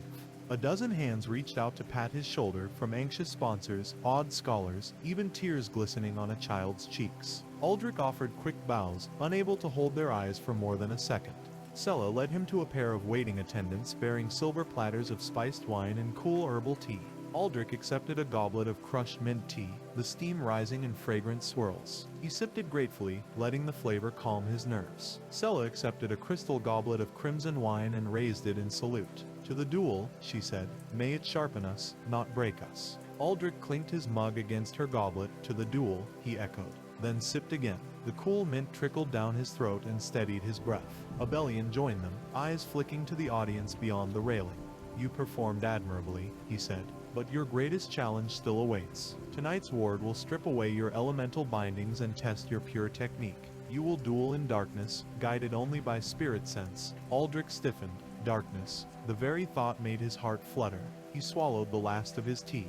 A dozen hands reached out to pat his shoulder, from anxious sponsors, awed scholars, even tears glistening on a child's cheeks. Aldrich offered quick bows, unable to hold their eyes for more than a second. Sella led him to a pair of waiting attendants bearing silver platters of spiced wine and cool herbal tea. Aldrich accepted a goblet of crushed mint tea, the steam rising in fragrant swirls. He sipped it gratefully, letting the flavor calm his nerves. Sella accepted a crystal goblet of crimson wine and raised it in salute. "To the duel," she said. "May it sharpen us, not break us." Aldrich clinked his mug against her goblet. "To the duel," he echoed, then sipped again. The cool mint trickled down his throat and steadied his breath. Abelian joined them, eyes flicking to the audience beyond the railing. "You performed admirably," he said, "but your greatest challenge still awaits. Tonight's ward will strip away your elemental bindings and test your pure technique. You will duel in darkness, guided only by spirit sense." Aldrich stiffened. Darkness. The very thought made his heart flutter. He swallowed the last of his tea.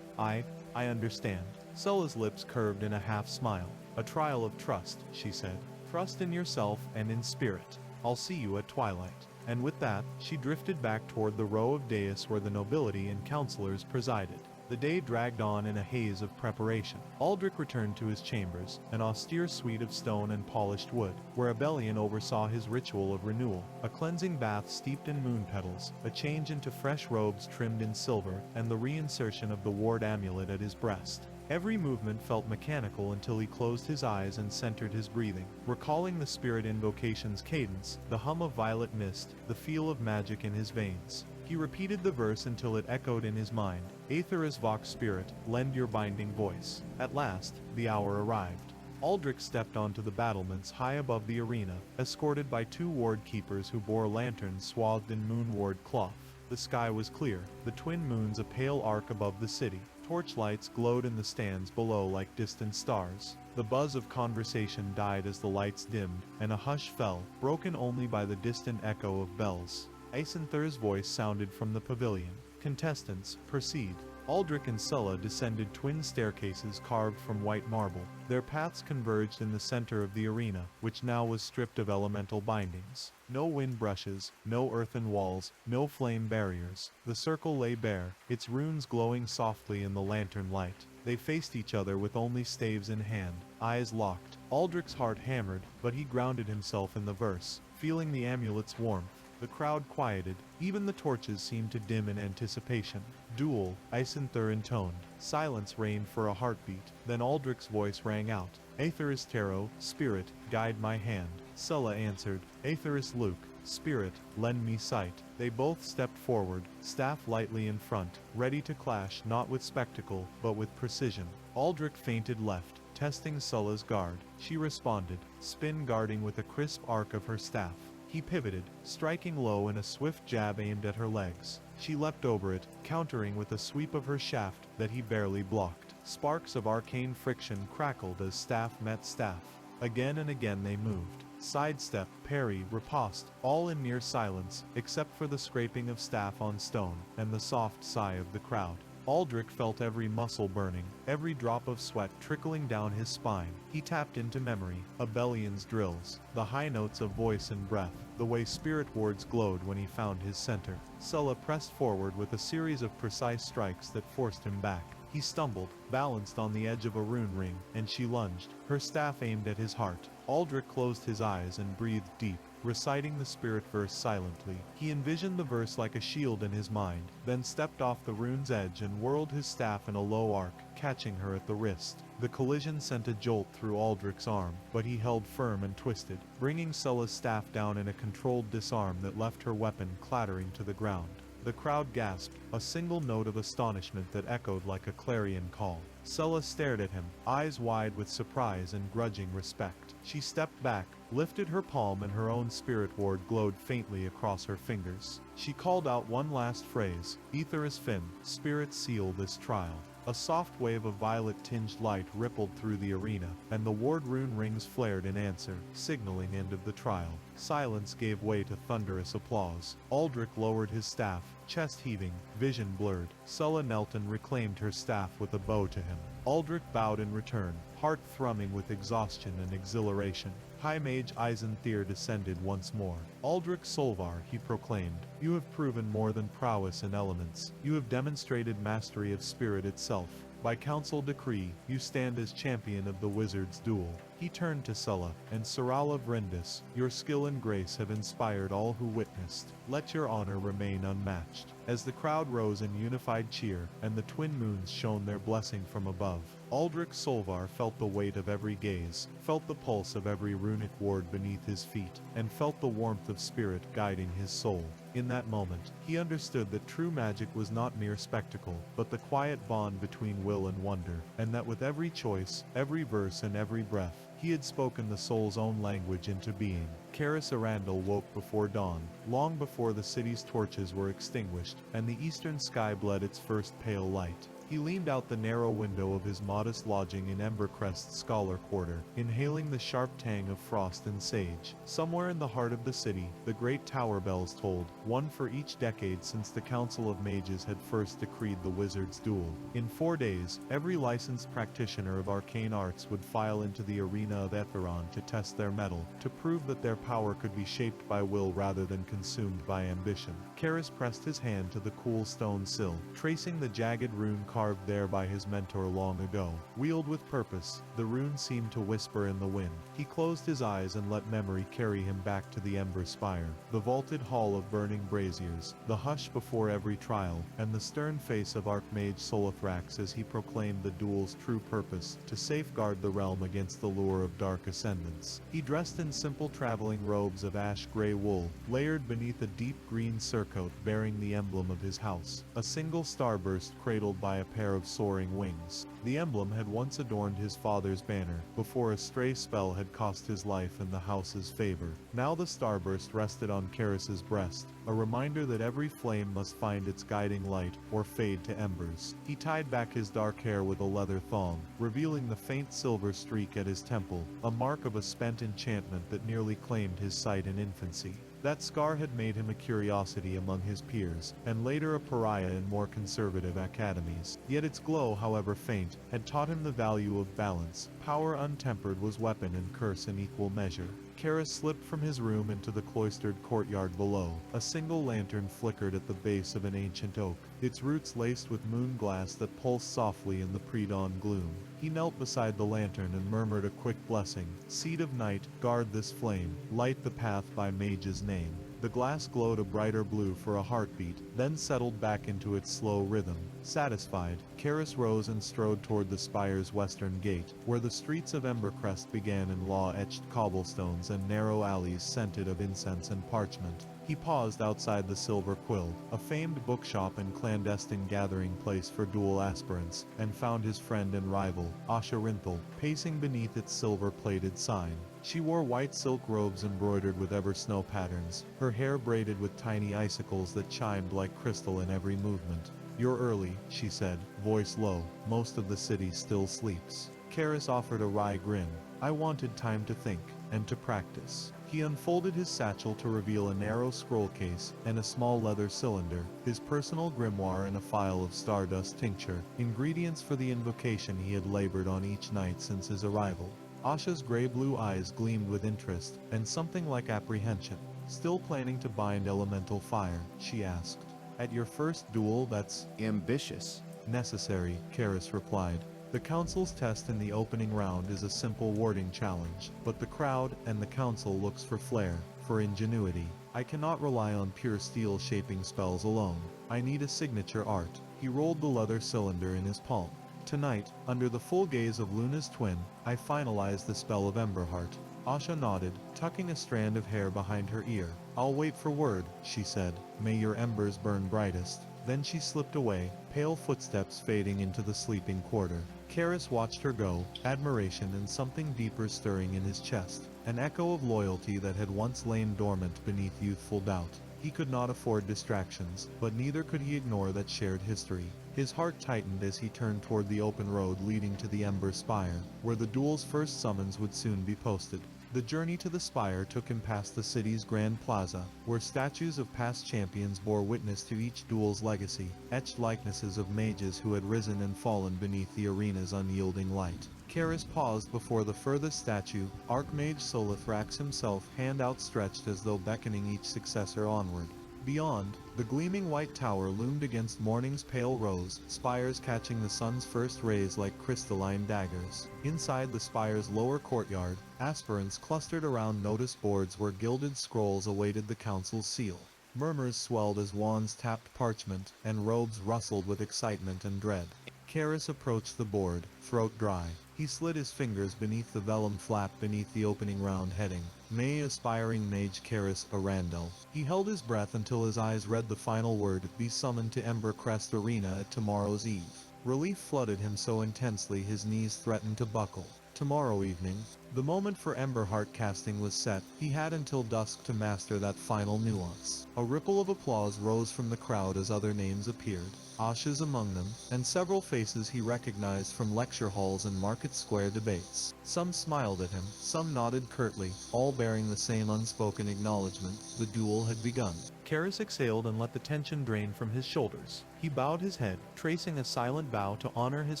I understand." Sella's lips curved in a half-smile. "A trial of trust," she said. "Trust in yourself and in spirit. I'll see you at twilight." And with that, she drifted back toward the row of dais where the nobility and counselors presided. The day dragged on in a haze of preparation. Aldrich returned to his chambers, an austere suite of stone and polished wood, where Abelian oversaw his ritual of renewal, a cleansing bath steeped in moon petals, a change into fresh robes trimmed in silver, and the reinsertion of the ward amulet at his breast. Every movement felt mechanical until he closed his eyes and centered his breathing, recalling the spirit invocation's cadence, the hum of violet mist, the feel of magic in his veins. He repeated the verse until it echoed in his mind. "Aetheris vox spirit, lend your binding voice." At last, the hour arrived. Aldrich stepped onto the battlements high above the arena, escorted by 2 ward keepers who bore lanterns swathed in moon ward cloth. The sky was clear, the twin moons a pale arc above the city. Torchlights glowed in the stands below like distant stars. The buzz of conversation died as the lights dimmed, and a hush fell, broken only by the distant echo of bells. Isenther's voice sounded from the pavilion. "Contestants, proceed." Aldrich and Sella descended twin staircases carved from white marble. Their paths converged in the center of the arena, which now was stripped of elemental bindings. No wind brushes, no earthen walls, no flame barriers. The circle lay bare, its runes glowing softly in the lantern light. They faced each other with only staves in hand, eyes locked. Aldrich's heart hammered, but he grounded himself in the verse, feeling the amulet's warmth. The crowd quieted, even the torches seemed to dim in anticipation. "Duel," Isenther intoned. Silence reigned for a heartbeat, then Aldrich's voice rang out. "Aetheris Tarot, spirit, guide my hand." Sella answered. "Aetheris Luke, spirit, lend me sight." They both stepped forward, staff lightly in front, ready to clash not with spectacle, but with precision. Aldrich feinted left, testing Sella's guard. She responded, spin guarding with a crisp arc of her staff. He pivoted, striking low in a swift jab aimed at her legs. She leapt over it, countering with a sweep of her shaft that he barely blocked. Sparks of arcane friction crackled as staff met staff. Again and again they moved. Sidestep, parry, riposte, all in near silence, except for the scraping of staff on stone, and the soft sigh of the crowd. Aldrich felt every muscle burning, every drop of sweat trickling down his spine. He tapped into memory, Abelian's drills, the high notes of voice and breath, the way spirit wards glowed when he found his center. Sella pressed forward with a series of precise strikes that forced him back. He stumbled, balanced on the edge of a rune ring, and she lunged, her staff aimed at his heart. Aldrich closed his eyes and breathed deep, reciting the spirit verse silently. He envisioned the verse like a shield in his mind, then stepped off the rune's edge and whirled his staff in a low arc, catching her at the wrist. The collision sent a jolt through Aldrich's arm, but he held firm and twisted, bringing Sella's staff down in a controlled disarm that left her weapon clattering to the ground. The crowd gasped, a single note of astonishment that echoed like a clarion call. Sella stared at him, eyes wide with surprise and grudging respect. She stepped back, lifted her palm, and her own spirit ward glowed faintly across her fingers. She called out one last phrase, Aetheris Fin, spirit seal this trial. A soft wave of violet-tinged light rippled through the arena, and the ward rune rings flared in answer, signaling end of the trial. Silence gave way to thunderous applause. Aldrich lowered his staff, chest heaving, vision blurred. Sella knelt and reclaimed her staff with a bow to him. Aldrich bowed in return, heart thrumming with exhaustion and exhilaration. High Mage Isenther descended once more. Aldrich Solvar, he proclaimed, you have proven more than prowess in elements. You have demonstrated mastery of spirit itself. By council decree, you stand as champion of the wizard's duel. He turned to Sulla, and Sarala Vrindis, your skill and grace have inspired all who witnessed. Let your honor remain unmatched. As the crowd rose in unified cheer, and the twin moons shone their blessing from above, Aldrich Solvar felt the weight of every gaze, felt the pulse of every runic ward beneath his feet, and felt the warmth of spirit guiding his soul. In that moment, he understood that true magic was not mere spectacle, but the quiet bond between will and wonder, and that with every choice, every verse and every breath, he had spoken the soul's own language into being. Karis Arundel woke before dawn, long before the city's torches were extinguished, and the eastern sky bled its first pale light. He leaned out the narrow window of his modest lodging in Embercrest's Scholar Quarter, inhaling the sharp tang of frost and sage. Somewhere in the heart of the city, the great tower bells tolled, one for each decade since the Council of Mages had first decreed the wizard's duel. In 4 days, every licensed practitioner of arcane arts would file into the arena of Etheron to test their mettle, to prove that their power could be shaped by will rather than consumed by ambition. Karis pressed his hand to the cool stone sill, tracing the jagged rune carved there by his mentor long ago. Wielded with purpose, the rune seemed to whisper in the wind. He closed his eyes and let memory carry him back to the Ember Spire, the vaulted hall of burning braziers, the hush before every trial, and the stern face of Archmage Solithrax as he proclaimed the duel's true purpose, to safeguard the realm against the lure of dark ascendants. He dressed in simple traveling robes of ash-gray wool, layered beneath a deep green surcoat bearing the emblem of his house, a single starburst cradled by a pair of soaring wings. The emblem had once adorned his father's banner, before a stray spell had cost his life and the house's favor. Now the starburst rested on Karis's breast, a reminder that every flame must find its guiding light, or fade to embers. He tied back his dark hair with a leather thong, revealing the faint silver streak at his temple, a mark of a spent enchantment that nearly claimed his sight in infancy. That scar had made him a curiosity among his peers, and later a pariah in more conservative academies. Yet its glow, however faint, had taught him the value of balance. Power untempered was weapon and curse in equal measure. Karis slipped from his room into the cloistered courtyard below. A single lantern flickered at the base of an ancient oak, its roots laced with moon glass that pulsed softly in the pre-dawn gloom. He knelt beside the lantern and murmured a quick blessing. Seed of night, guard this flame, light the path by Mage's name. The glass glowed a brighter blue for a heartbeat, then settled back into its slow rhythm. Satisfied, Karis rose and strode toward the spire's western gate, where the streets of Embercrest began in law-etched cobblestones and narrow alleys scented of incense and parchment. He paused outside the Silver Quill, a famed bookshop and clandestine gathering place for dual aspirants, and found his friend and rival, Asha Rinthal, pacing beneath its silver-plated sign. She wore white silk robes embroidered with ever-snow patterns, her hair braided with tiny icicles that chimed like crystal in every movement. "You're early," she said, voice low. "Most of the city still sleeps." Karis offered a wry grin. "I wanted time to think, and to practice." He unfolded his satchel to reveal a narrow scroll case and a small leather cylinder, his personal grimoire and a phial of stardust tincture, ingredients for the invocation he had labored on each night since his arrival. Asha's gray-blue eyes gleamed with interest, and something like apprehension. "Still planning to bind elemental fire?" she asked. "At your first duel, that's ambitious." necessary," Karis replied. "The council's test in the opening round is a simple warding challenge, but the crowd and the council looks for flair, for ingenuity. I cannot rely on pure steel shaping spells alone. I need a signature art." He rolled the leather cylinder in his palm. "Tonight, under the full gaze of Luna's twin, I finalized the spell of Emberheart." Asha nodded, tucking a strand of hair behind her ear. "I'll wait for word," she said. "May your embers burn brightest." Then she slipped away, pale footsteps fading into the sleeping quarter. Karis watched her go, admiration and something deeper stirring in his chest, an echo of loyalty that had once lain dormant beneath youthful doubt. He could not afford distractions, but neither could he ignore that shared history. His heart tightened as he turned toward the open road leading to the Ember Spire, where the duel's first summons would soon be posted. The journey to the spire took him past the city's Grand Plaza, where statues of past champions bore witness to each duel's legacy, etched likenesses of mages who had risen and fallen beneath the arena's unyielding light. Karis paused before the furthest statue, Archmage Solithrax himself, hand outstretched as though beckoning each successor onward. Beyond, the gleaming white tower loomed against morning's pale rose, spires catching the sun's first rays like crystalline daggers. Inside the spire's lower courtyard, aspirants clustered around notice boards where gilded scrolls awaited the council's seal. Murmurs swelled as wands tapped parchment, and robes rustled with excitement and dread. Karis approached the board, throat dry. He slid his fingers beneath the vellum flap beneath the opening round heading, May Aspiring Mage Karis Arandel. He held his breath until his eyes read the final word, be summoned to Embercrest Arena at tomorrow's eve. Relief flooded him so intensely his knees threatened to buckle. Tomorrow evening, the moment for Emberheart casting was set. He had until dusk to master that final nuance. A ripple of applause rose from the crowd as other names appeared, Asha's among them, and several faces he recognized from lecture halls and market square debates. Some smiled at him, some nodded curtly, all bearing the same unspoken acknowledgement: the duel had begun. Karis exhaled and let the tension drain from his shoulders. He bowed his head, tracing a silent vow to honor his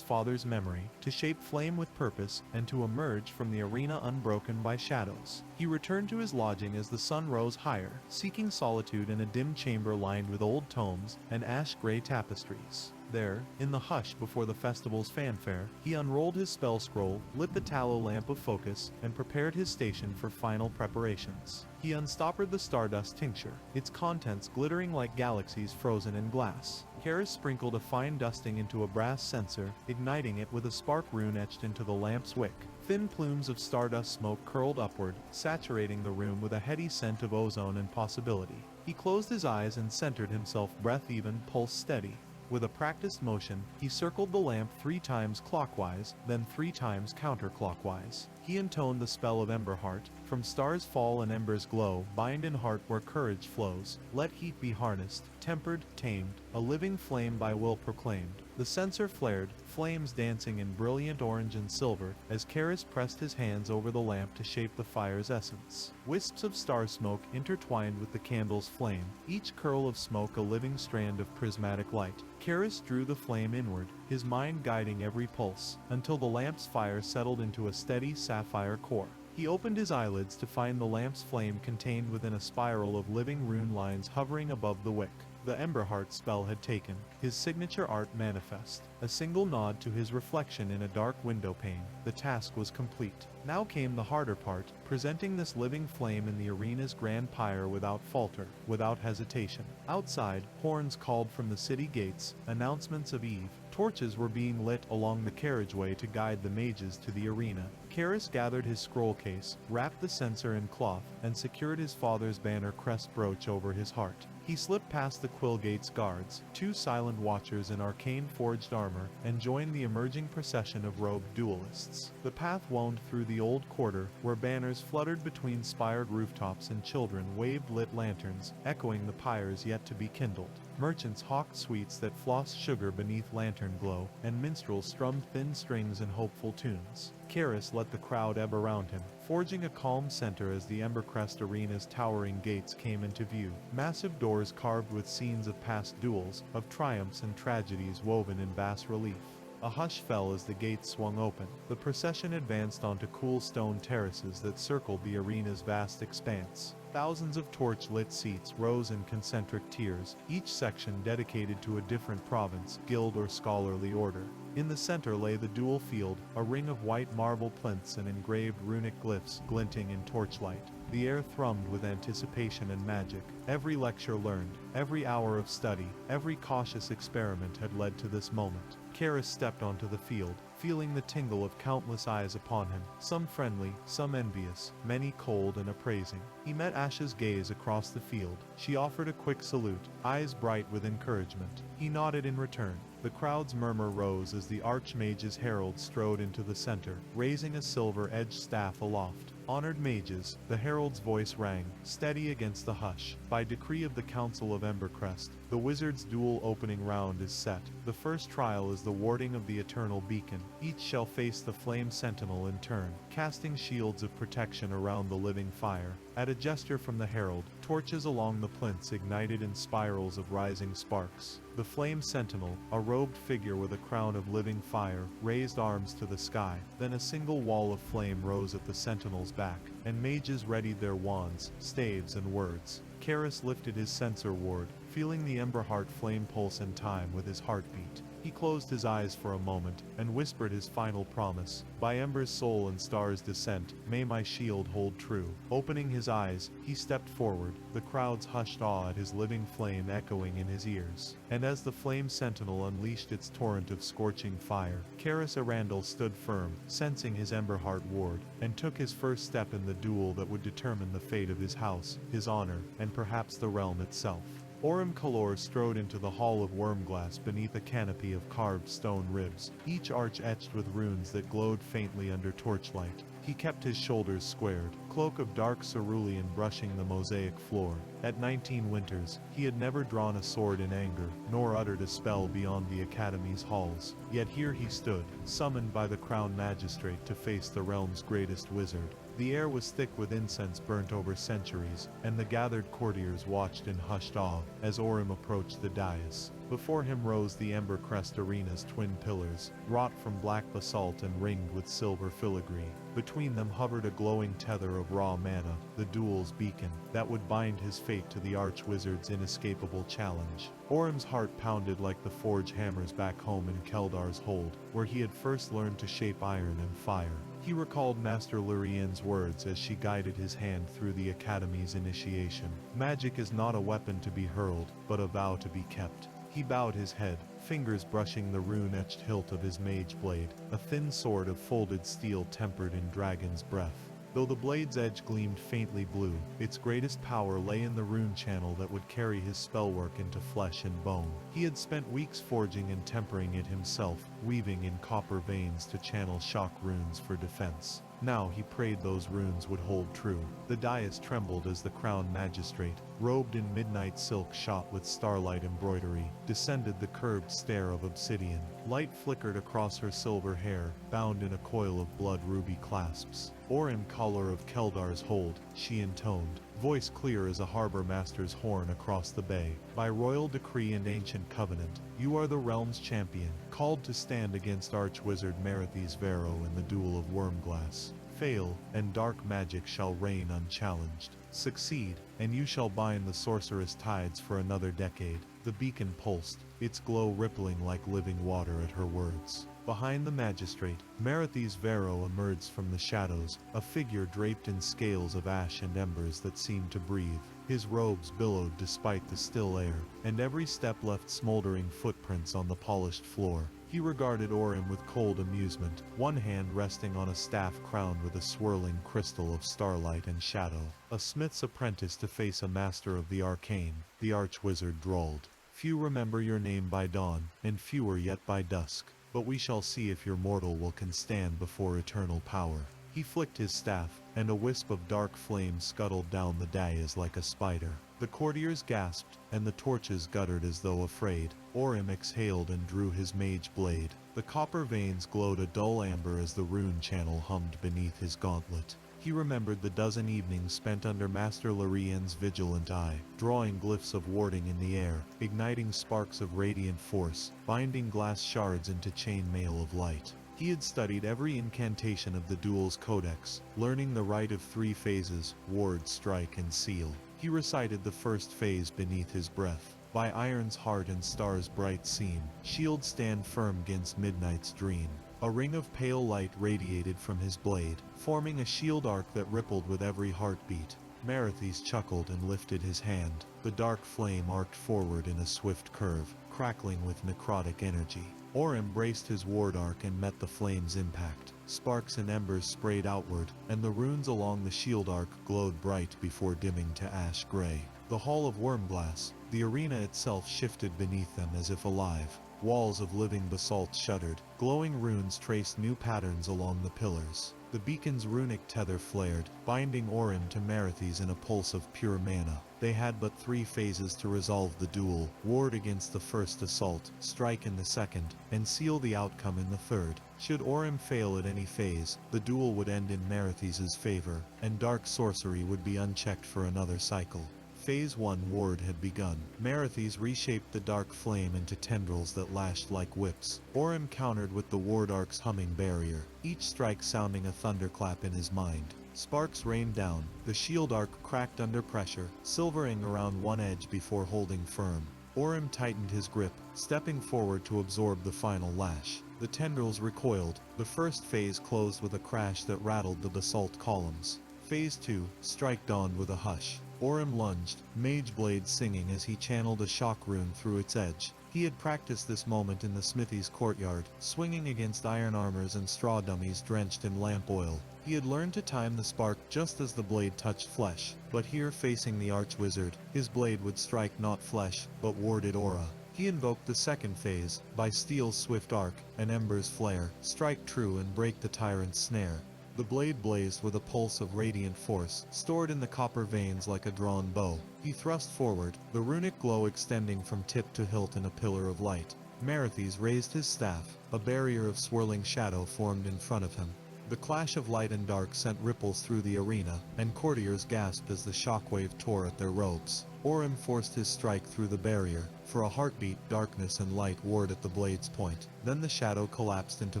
father's memory, to shape flame with purpose, and to emerge from the arena unbroken by shadows. He returned to his lodging as the sun rose higher, seeking solitude in a dim chamber lined with old tomes and ash-gray tapestries. There, in the hush before the festival's fanfare, he unrolled his spell scroll, lit the tallow lamp of focus, and prepared his station for final preparations. He unstoppered the stardust tincture, its contents glittering like galaxies frozen in glass. Karis sprinkled a fine dusting into a brass censer, igniting it with a spark rune etched into the lamp's wick. Thin plumes of stardust smoke curled upward, saturating the room with a heady scent of ozone and possibility. He closed his eyes and centered himself, breath even, pulse steady. With a practiced motion, he circled the lamp 3 times clockwise, then 3 times counterclockwise. He intoned the spell of Emberheart, from stars fall and embers glow, bind in heart where courage flows, let heat be harnessed, tempered, tamed, a living flame by will proclaimed. The censer flared, flames dancing in brilliant orange and silver, as Karis pressed his hands over the lamp to shape the fire's essence. Wisps of star smoke intertwined with the candle's flame, each curl of smoke a living strand of prismatic light. Karis drew the flame inward, his mind guiding every pulse, until the lamp's fire settled into a steady sapphire core. He opened his eyelids to find the lamp's flame contained within a spiral of living rune lines hovering above the wick. The Emberheart spell had taken, his signature art manifest. A single nod to his reflection in a dark window pane. The task was complete. Now came the harder part, presenting this living flame in the arena's grand pyre without falter, without hesitation. Outside, horns called from the city gates, announcements of eve. Torches were being lit along the carriageway to guide the mages to the arena. Karis gathered his scroll case, wrapped the censer in cloth, and secured his father's banner crest brooch over his heart. He slipped past the Quillgate's guards, 2 silent watchers in arcane-forged armor, and joined the emerging procession of robed duelists. The path wound through the old quarter, where banners fluttered between spired rooftops and children waved lit lanterns, echoing the pyres yet to be kindled. Merchants hawked sweets that flossed sugar beneath lantern glow, and minstrels strummed thin strings and hopeful tunes. Karis let the crowd ebb around him, forging a calm center as the Embercrest Arena's towering gates came into view. Massive doors carved with scenes of past duels, of triumphs and tragedies woven in bas relief. A hush fell as the gates swung open. The procession advanced onto cool stone terraces that circled the arena's vast expanse. Thousands of torch-lit seats rose in concentric tiers, each section dedicated to a different province, guild or scholarly order. In the center lay the duel field, a ring of white marble plinths and engraved runic glyphs glinting in torchlight. The air thrummed with anticipation and magic. Every lecture learned, every hour of study, every cautious experiment had led to this moment. Karis stepped onto the field, feeling the tingle of countless eyes upon him, some friendly, some envious, many cold and appraising. He met Asha's gaze across the field. She offered a quick salute, eyes bright with encouragement. He nodded in return. The crowd's murmur rose as the Archmage's herald strode into the center, raising a silver-edged staff aloft. Honored mages, the herald's voice rang, steady against the hush. By decree of the Council of Embercrest, the wizard's duel opening round is set. The first trial is the warding of the eternal beacon. Each shall face the flame sentinel in turn, casting shields of protection around the living fire. At a gesture from the herald, torches along the plinths ignited in spirals of rising sparks. The flame sentinel, a robed figure with a crown of living fire, raised arms to the sky. Then a single wall of flame rose at the sentinel's back, and mages readied their wands, staves and words. Karis lifted his sensor ward, feeling the ember heart flame pulse in time with his heartbeat. He closed his eyes for a moment, and whispered his final promise. By Ember's soul and star's descent, may my shield hold true. Opening his eyes, he stepped forward, the crowd's hushed awe at his living flame echoing in his ears. And as the flame sentinel unleashed its torrent of scorching fire, Karis Arandal stood firm, sensing his ember heart ward, and took his first step in the duel that would determine the fate of his house, his honor, and perhaps the realm itself. Orym Kalor strode into the hall of wormglass beneath a canopy of carved stone ribs, each arch etched with runes that glowed faintly under torchlight. He kept his shoulders squared, cloak of dark cerulean brushing the mosaic floor. At 19 winters, he had never drawn a sword in anger, nor uttered a spell beyond the Academy's halls. Yet here he stood, summoned by the Crown Magistrate to face the realm's greatest wizard. The air was thick with incense burnt over centuries, and the gathered courtiers watched in hushed awe as Orym approached the dais. Before him rose the Ember Crest Arena's twin pillars, wrought from black basalt and ringed with silver filigree. Between them hovered a glowing tether of raw mana, the duel's beacon, that would bind his fate to the Archwizard's inescapable challenge. Orym's heart pounded like the forge hammers back home in Keldar's hold, where he had first learned to shape iron and fire. He recalled Master Lurien's words as she guided his hand through the Academy's initiation. Magic is not a weapon to be hurled, but a vow to be kept. He bowed his head, fingers brushing the rune-etched hilt of his mage blade, a thin sword of folded steel tempered in dragon's breath. Though the blade's edge gleamed faintly blue, its greatest power lay in the rune channel that would carry his spellwork into flesh and bone. He had spent weeks forging and tempering it himself, weaving in copper veins to channel shock runes for defense. Now he prayed those runes would hold true. The dais trembled as the crowned magistrate, robed in midnight silk shot with starlight embroidery, descended the curved stair of obsidian. Light flickered across her silver hair, bound in a coil of blood ruby clasps. Orym Kalor of Keldar's hold, she intoned, voice clear as a harbor master's horn across the bay. By royal decree and ancient covenant, you are the realm's champion, called to stand against Archwizard Merethes Vero in the duel of Wormglass. Fail, and dark magic shall reign unchallenged. Succeed, and you shall bind the sorceress tides for another decade. The beacon pulsed, its glow rippling like living water at her words. Behind the magistrate, Merethes Vero emerged from the shadows, a figure draped in scales of ash and embers that seemed to breathe. His robes billowed despite the still air, and every step left smoldering footprints on the polished floor. He regarded Orym with cold amusement, one hand resting on a staff crowned with a swirling crystal of starlight and shadow. A smith's apprentice to face a master of the arcane, the Archwizard drawled. Few remember your name by dawn, and fewer yet by dusk. But we shall see if your mortal will can stand before eternal power. He flicked his staff, and a wisp of dark flame scuttled down the dais like a spider. The courtiers gasped, and the torches guttered as though afraid. Orym exhaled and drew his mage blade. The copper veins glowed a dull amber as the rune channel hummed beneath his gauntlet. He remembered the dozen evenings spent under Master Lurien's vigilant eye, drawing glyphs of warding in the air, igniting sparks of radiant force, binding glass shards into chainmail of light. He had studied every incantation of the duel's codex, learning the rite of 3 phases: ward, strike, and seal. He recited the first phase beneath his breath. By iron's heart and star's bright seam, shield stand firm 'gainst midnight's dream. A ring of pale light radiated from his blade, forming a shield arc that rippled with every heartbeat. Merethes chuckled and lifted his hand. The dark flame arced forward in a swift curve, crackling with necrotic energy. Orym braced his ward arc and met the flame's impact. Sparks and embers sprayed outward, and the runes along the shield arc glowed bright before dimming to ash gray. The hall of wormglass, the arena itself shifted beneath them as if alive. Walls of living basalt shuddered, glowing runes traced new patterns along the pillars. The beacon's runic tether flared, binding Orym to Merethes in a pulse of pure mana. They had but 3 phases to resolve the duel: ward against the first assault, strike in the second, and seal the outcome in the third. Should Orym fail at any phase, the duel would end in Merethes's favor, and dark sorcery would be unchecked for another cycle. Phase 1 ward had begun. Merethes reshaped the dark flame into tendrils that lashed like whips. Orym countered with the ward arc's humming barrier, each strike sounding a thunderclap in his mind. Sparks rained down, the shield arc cracked under pressure, silvering around one edge before holding firm. Orym tightened his grip, stepping forward to absorb the final lash. The tendrils recoiled, the first phase closed with a crash that rattled the basalt columns. Phase 2, Strike dawned with a hush. Orym lunged, mage blade singing as he channeled a shock rune through its edge. He had practiced this moment in the smithy's courtyard, swinging against iron armors and straw dummies drenched in lamp oil. He had learned to time the spark just as the blade touched flesh, but here facing the archwizard, his blade would strike not flesh, but warded aura. He invoked the second phase, by steel's swift arc, and ember's flare, strike true and break the tyrant's snare. The blade blazed with a pulse of radiant force, stored in the copper veins like a drawn bow. He thrust forward, the runic glow extending from tip to hilt in a pillar of light. Merethes raised his staff, a barrier of swirling shadow formed in front of him. The clash of light and dark sent ripples through the arena, and courtiers gasped as the shockwave tore at their robes. Orym forced his strike through the barrier. For a heartbeat, darkness and light warred at the blade's point. Then the shadow collapsed into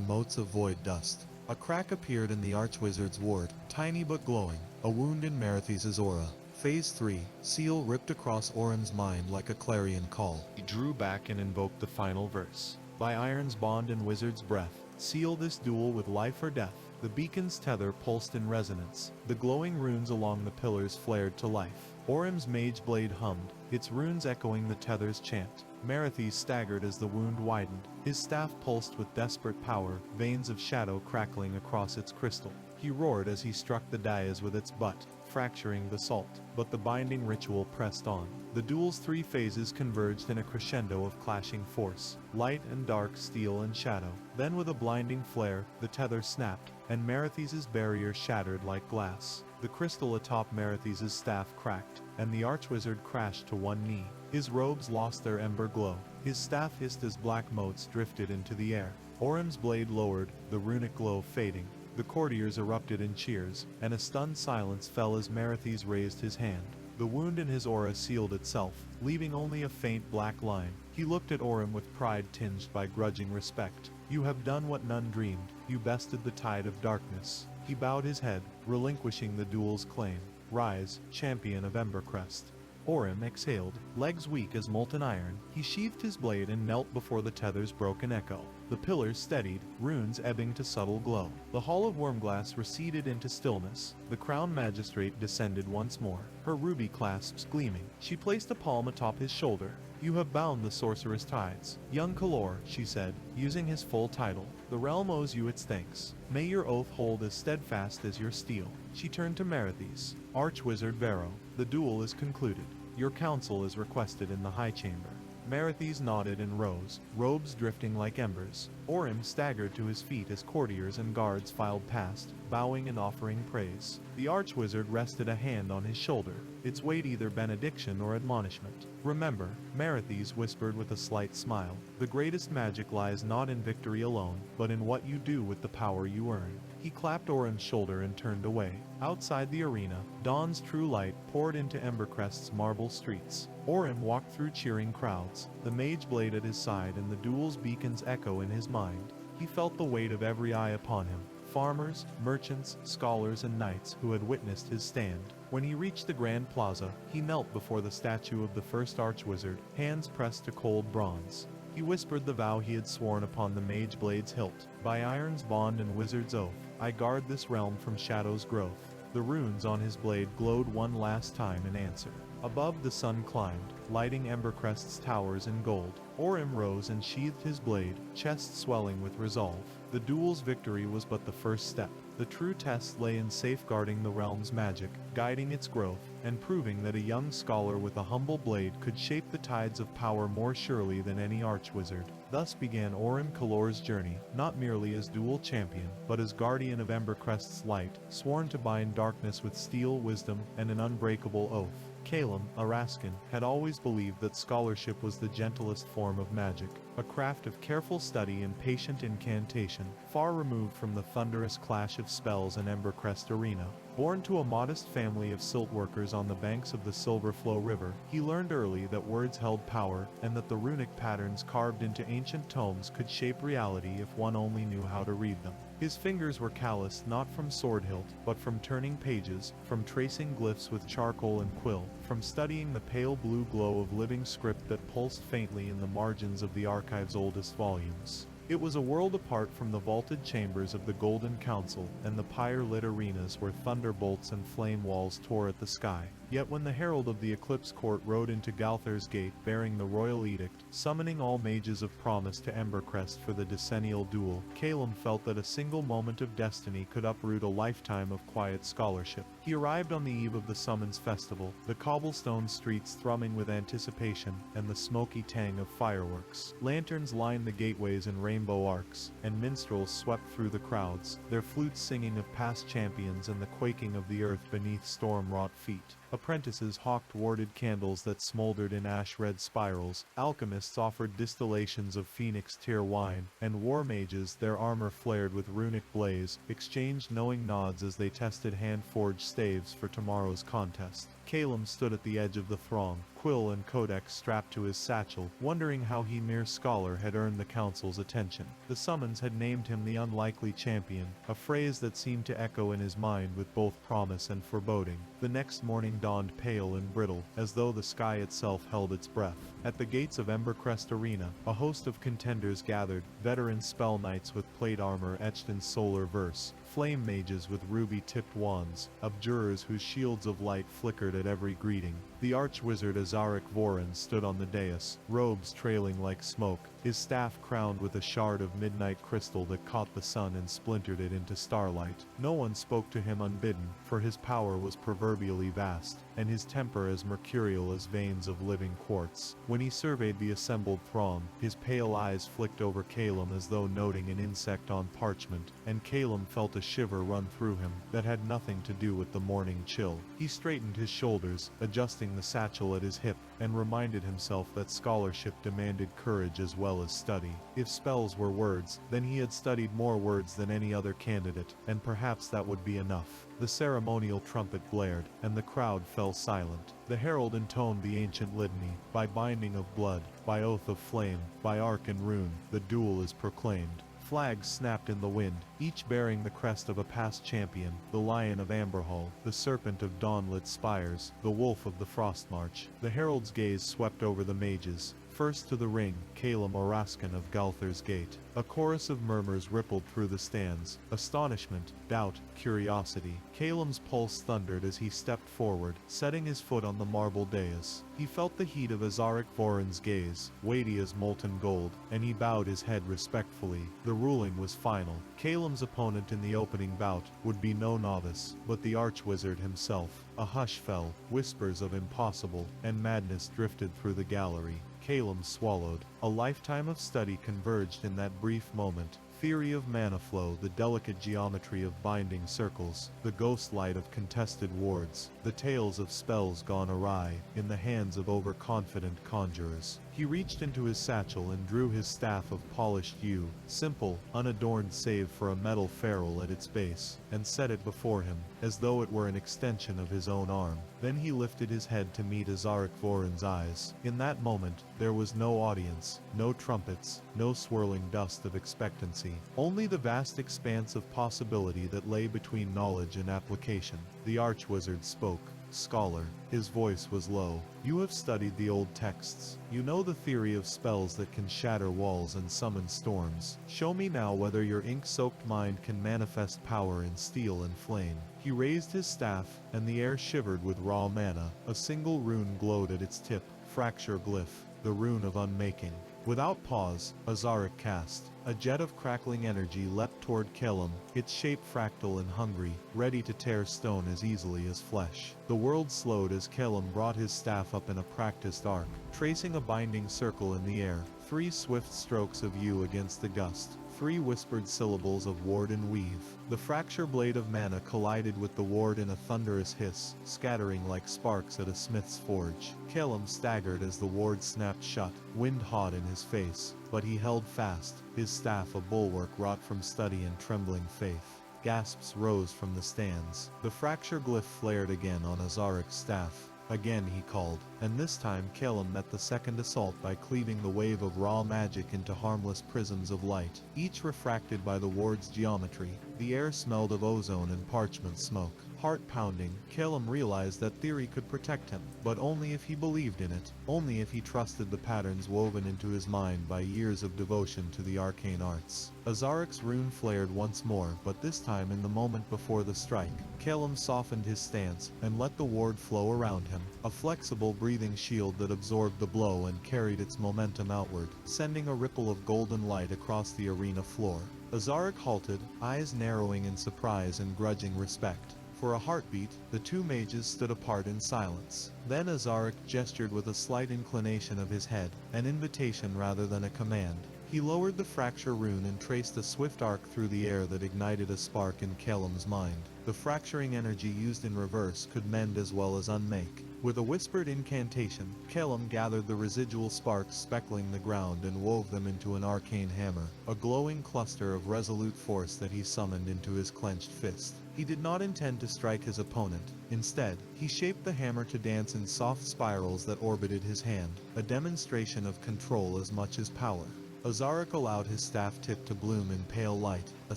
motes of void dust. A crack appeared in the archwizard's ward, tiny but glowing, a wound in Merethes' aura. Phase 3, Seal ripped across Orym's mind like a clarion call. He drew back and invoked the final verse. By iron's bond and wizard's breath, seal this duel with life or death. The beacon's tether pulsed in resonance. The glowing runes along the pillars flared to life. Orym's mage blade hummed, its runes echoing the tether's chant. Merethes staggered as the wound widened. His staff pulsed with desperate power, veins of shadow crackling across its crystal. He roared as he struck the dais with its butt, fracturing basalt. But the binding ritual pressed on. The duel's three phases converged in a crescendo of clashing force, light and dark, steel and shadow. Then with a blinding flare, the tether snapped, and Merethes' barrier shattered like glass. The crystal atop Merethes' staff cracked, and the archwizard crashed to one knee. His robes lost their ember glow. His staff hissed as black motes drifted into the air. Orym's blade lowered, the runic glow fading. The courtiers erupted in cheers, and a stunned silence fell as Merethes raised his hand. The wound in his aura sealed itself, leaving only a faint black line. He looked at Orym with pride tinged by grudging respect. You have done what none dreamed. You bested the tide of darkness. He bowed his head, relinquishing the duel's claim. Rise, champion of Embercrest. Orym exhaled, legs weak as molten iron. He sheathed his blade and knelt before the tether's broken echo. The pillars steadied, runes ebbing to subtle glow. The hall of wormglass receded into stillness. The crown magistrate descended once more, her ruby clasps gleaming. She placed a palm atop his shoulder. You have bound the sorceress tides. Young Kalor, she said, using his full title. The realm owes you its thanks. May your oath hold as steadfast as your steel. She turned to Merethes. Archwizard Vero, the duel is concluded. Your counsel is requested in the high chamber. Merethes nodded and rose, robes drifting like embers. Orym staggered to his feet as courtiers and guards filed past, bowing and offering praise. The archwizard rested a hand on his shoulder, its weight either benediction or admonishment. Remember, Merethes whispered with a slight smile, the greatest magic lies not in victory alone, but in what you do with the power you earn. He clapped Orym's shoulder and turned away. Outside the arena, dawn's true light poured into Embercrest's marble streets. Orym walked through cheering crowds, the mage blade at his side and the duel's beacon's echo in his mind. He felt the weight of every eye upon him. Farmers, merchants, scholars and knights who had witnessed his stand. When he reached the Grand Plaza, he knelt before the statue of the first archwizard, hands pressed to cold bronze. He whispered the vow he had sworn upon the mage blade's hilt. By iron's bond and wizard's oath, I guard this realm from shadow's growth. The runes on his blade glowed one last time in answer. Above the sun climbed, lighting Embercrest's towers in gold. Orym rose and sheathed his blade, chest swelling with resolve. The duel's victory was but the first step. The true test lay in safeguarding the realm's magic, guiding its growth, and proving that a young scholar with a humble blade could shape the tides of power more surely than any archwizard. Thus began Orym Kalor's journey, not merely as dual champion, but as guardian of Embercrest's light, sworn to bind darkness with steel, wisdom, and an unbreakable oath. Calum, a Raskin, had always believed that scholarship was the gentlest form of magic. a craft of careful study and patient incantation, far removed from the thunderous clash of spells in Embercrest Arena. Born to a modest family of silt workers on the banks of the Silverflow River, he learned early that words held power, and that the runic patterns carved into ancient tomes could shape reality if one only knew how to read them. His fingers were calloused not from sword hilt, but from turning pages, from tracing glyphs with charcoal and quill, from studying the pale blue glow of living script that pulsed faintly in the margins of the archive's oldest volumes. It was a world apart from the vaulted chambers of the Golden Council and the pyre-lit arenas where thunderbolts and flame walls tore at the sky. Yet when the herald of the Eclipse Court rode into Galther's gate bearing the royal edict, summoning all mages of promise to Embercrest for the decennial duel, Calum felt that a single moment of destiny could uproot a lifetime of quiet scholarship. He arrived on the eve of the summons festival, the cobblestone streets thrumming with anticipation and the smoky tang of fireworks. Lanterns lined the gateways in rainbow arcs, and minstrels swept through the crowds, their flutes singing of past champions and the quaking of the earth beneath storm-wrought feet. Apprentices hawked warded candles that smoldered in ash-red spirals, alchemists offered distillations of phoenix-tier wine, and war mages, their armor flared with runic blaze, exchanged knowing nods as they tested hand-forged staves for tomorrow's contest. Calum stood at the edge of the throng, quill and codex strapped to his satchel, wondering how he, mere scholar, had earned the council's attention. The summons had named him the unlikely champion, a phrase that seemed to echo in his mind with both promise and foreboding. The next morning dawned pale and brittle, as though the sky itself held its breath. At the gates of Embercrest Arena, a host of contenders gathered, veteran spell knights with plate armor etched in solar verse, flame mages with ruby-tipped wands, abjurers whose shields of light flickered at every greeting. The arch-wizard Azaric Voran stood on the dais, robes trailing like smoke, his staff crowned with a shard of midnight crystal that caught the sun and splintered it into starlight. No one spoke to him unbidden, for his power was proverbially vast, and his temper as mercurial as veins of living quartz. When he surveyed the assembled throng, his pale eyes flicked over Calum as though noting an insect on parchment, and Calum felt a shiver run through him that had nothing to do with the morning chill. He straightened his shoulders, adjusting the satchel at his hip, and reminded himself that scholarship demanded courage as well as study. If spells were words, then he had studied more words than any other candidate, and perhaps that would be enough. The ceremonial trumpet blared, and the crowd fell silent. The herald intoned the ancient litany, by binding of blood, by oath of flame, by arc and rune, the duel is proclaimed. Flags snapped in the wind, each bearing the crest of a past champion, the lion of Amberhall, the serpent of dawnlit spires, the wolf of the Frostmarch. The herald's gaze swept over the mages. First to the ring, Calum Oraskan of Galther's gate. A chorus of murmurs rippled through the stands. Astonishment, doubt, curiosity. Calum's pulse thundered as he stepped forward, setting his foot on the marble dais. He felt the heat of Azaric Voran's gaze, weighty as molten gold, and he bowed his head respectfully. The ruling was final. Calum's opponent in the opening bout would be no novice, but the archwizard himself. A hush fell, whispers of impossible, and madness drifted through the gallery. Calum swallowed. A lifetime of study converged in that brief moment. Theory of mana flow, the delicate geometry of binding circles, the ghost light of contested wards, the tales of spells gone awry in the hands of overconfident conjurers. He reached into his satchel and drew his staff of polished yew, simple, unadorned save for a metal ferrule at its base, and set it before him, as though it were an extension of his own arm. Then he lifted his head to meet Azaric Voran's eyes. In that moment, there was no audience, no trumpets, no swirling dust of expectancy, only the vast expanse of possibility that lay between knowledge and application. The archwizard spoke. Scholar, his voice was low. You have studied the old texts. You know the theory of spells that can shatter walls and summon storms. Show me now whether your ink-soaked mind can manifest power in steel and flame. He raised his staff, and the air shivered with raw mana. A single rune glowed at its tip, fracture glyph, the rune of unmaking. Without pause, Azaric cast. A jet of crackling energy leapt toward Calum, its shape fractal and hungry, ready to tear stone as easily as flesh. The world slowed as Calum brought his staff up in a practiced arc, tracing a binding circle in the air. 3 swift strokes of yew against the gust, 3 whispered syllables of ward and weave. The fracture blade of mana collided with the ward in a thunderous hiss, scattering like sparks at a smith's forge. Calum staggered as the ward snapped shut, wind hot in his face, but he held fast, his staff a bulwark wrought from study and trembling faith. Gasps rose from the stands. The fracture glyph flared again on Azaric's staff. Again he called, and this time Calum met the second assault by cleaving the wave of raw magic into harmless prisms of light, each refracted by the ward's geometry. The air smelled of ozone and parchment smoke. Heart pounding, Calum realized that theory could protect him, but only if he believed in it, only if he trusted the patterns woven into his mind by years of devotion to the arcane arts. Azaric's rune flared once more, but this time in the moment before the strike. Calum softened his stance, and let the ward flow around him, a flexible breathing shield that absorbed the blow and carried its momentum outward, sending a ripple of golden light across the arena floor. Azaric halted, eyes narrowing in surprise and grudging respect. For a heartbeat, the 2 mages stood apart in silence. Then Azaric gestured with a slight inclination of his head, an invitation rather than a command. He lowered the fracture rune and traced a swift arc through the air that ignited a spark in Calum's mind. The fracturing energy used in reverse could mend as well as unmake. With a whispered incantation, Calum gathered the residual sparks speckling the ground and wove them into an arcane hammer, a glowing cluster of resolute force that he summoned into his clenched fist. He did not intend to strike his opponent. Instead, he shaped the hammer to dance in soft spirals that orbited his hand, a demonstration of control as much as power. Azaric allowed his staff tip to bloom in pale light, a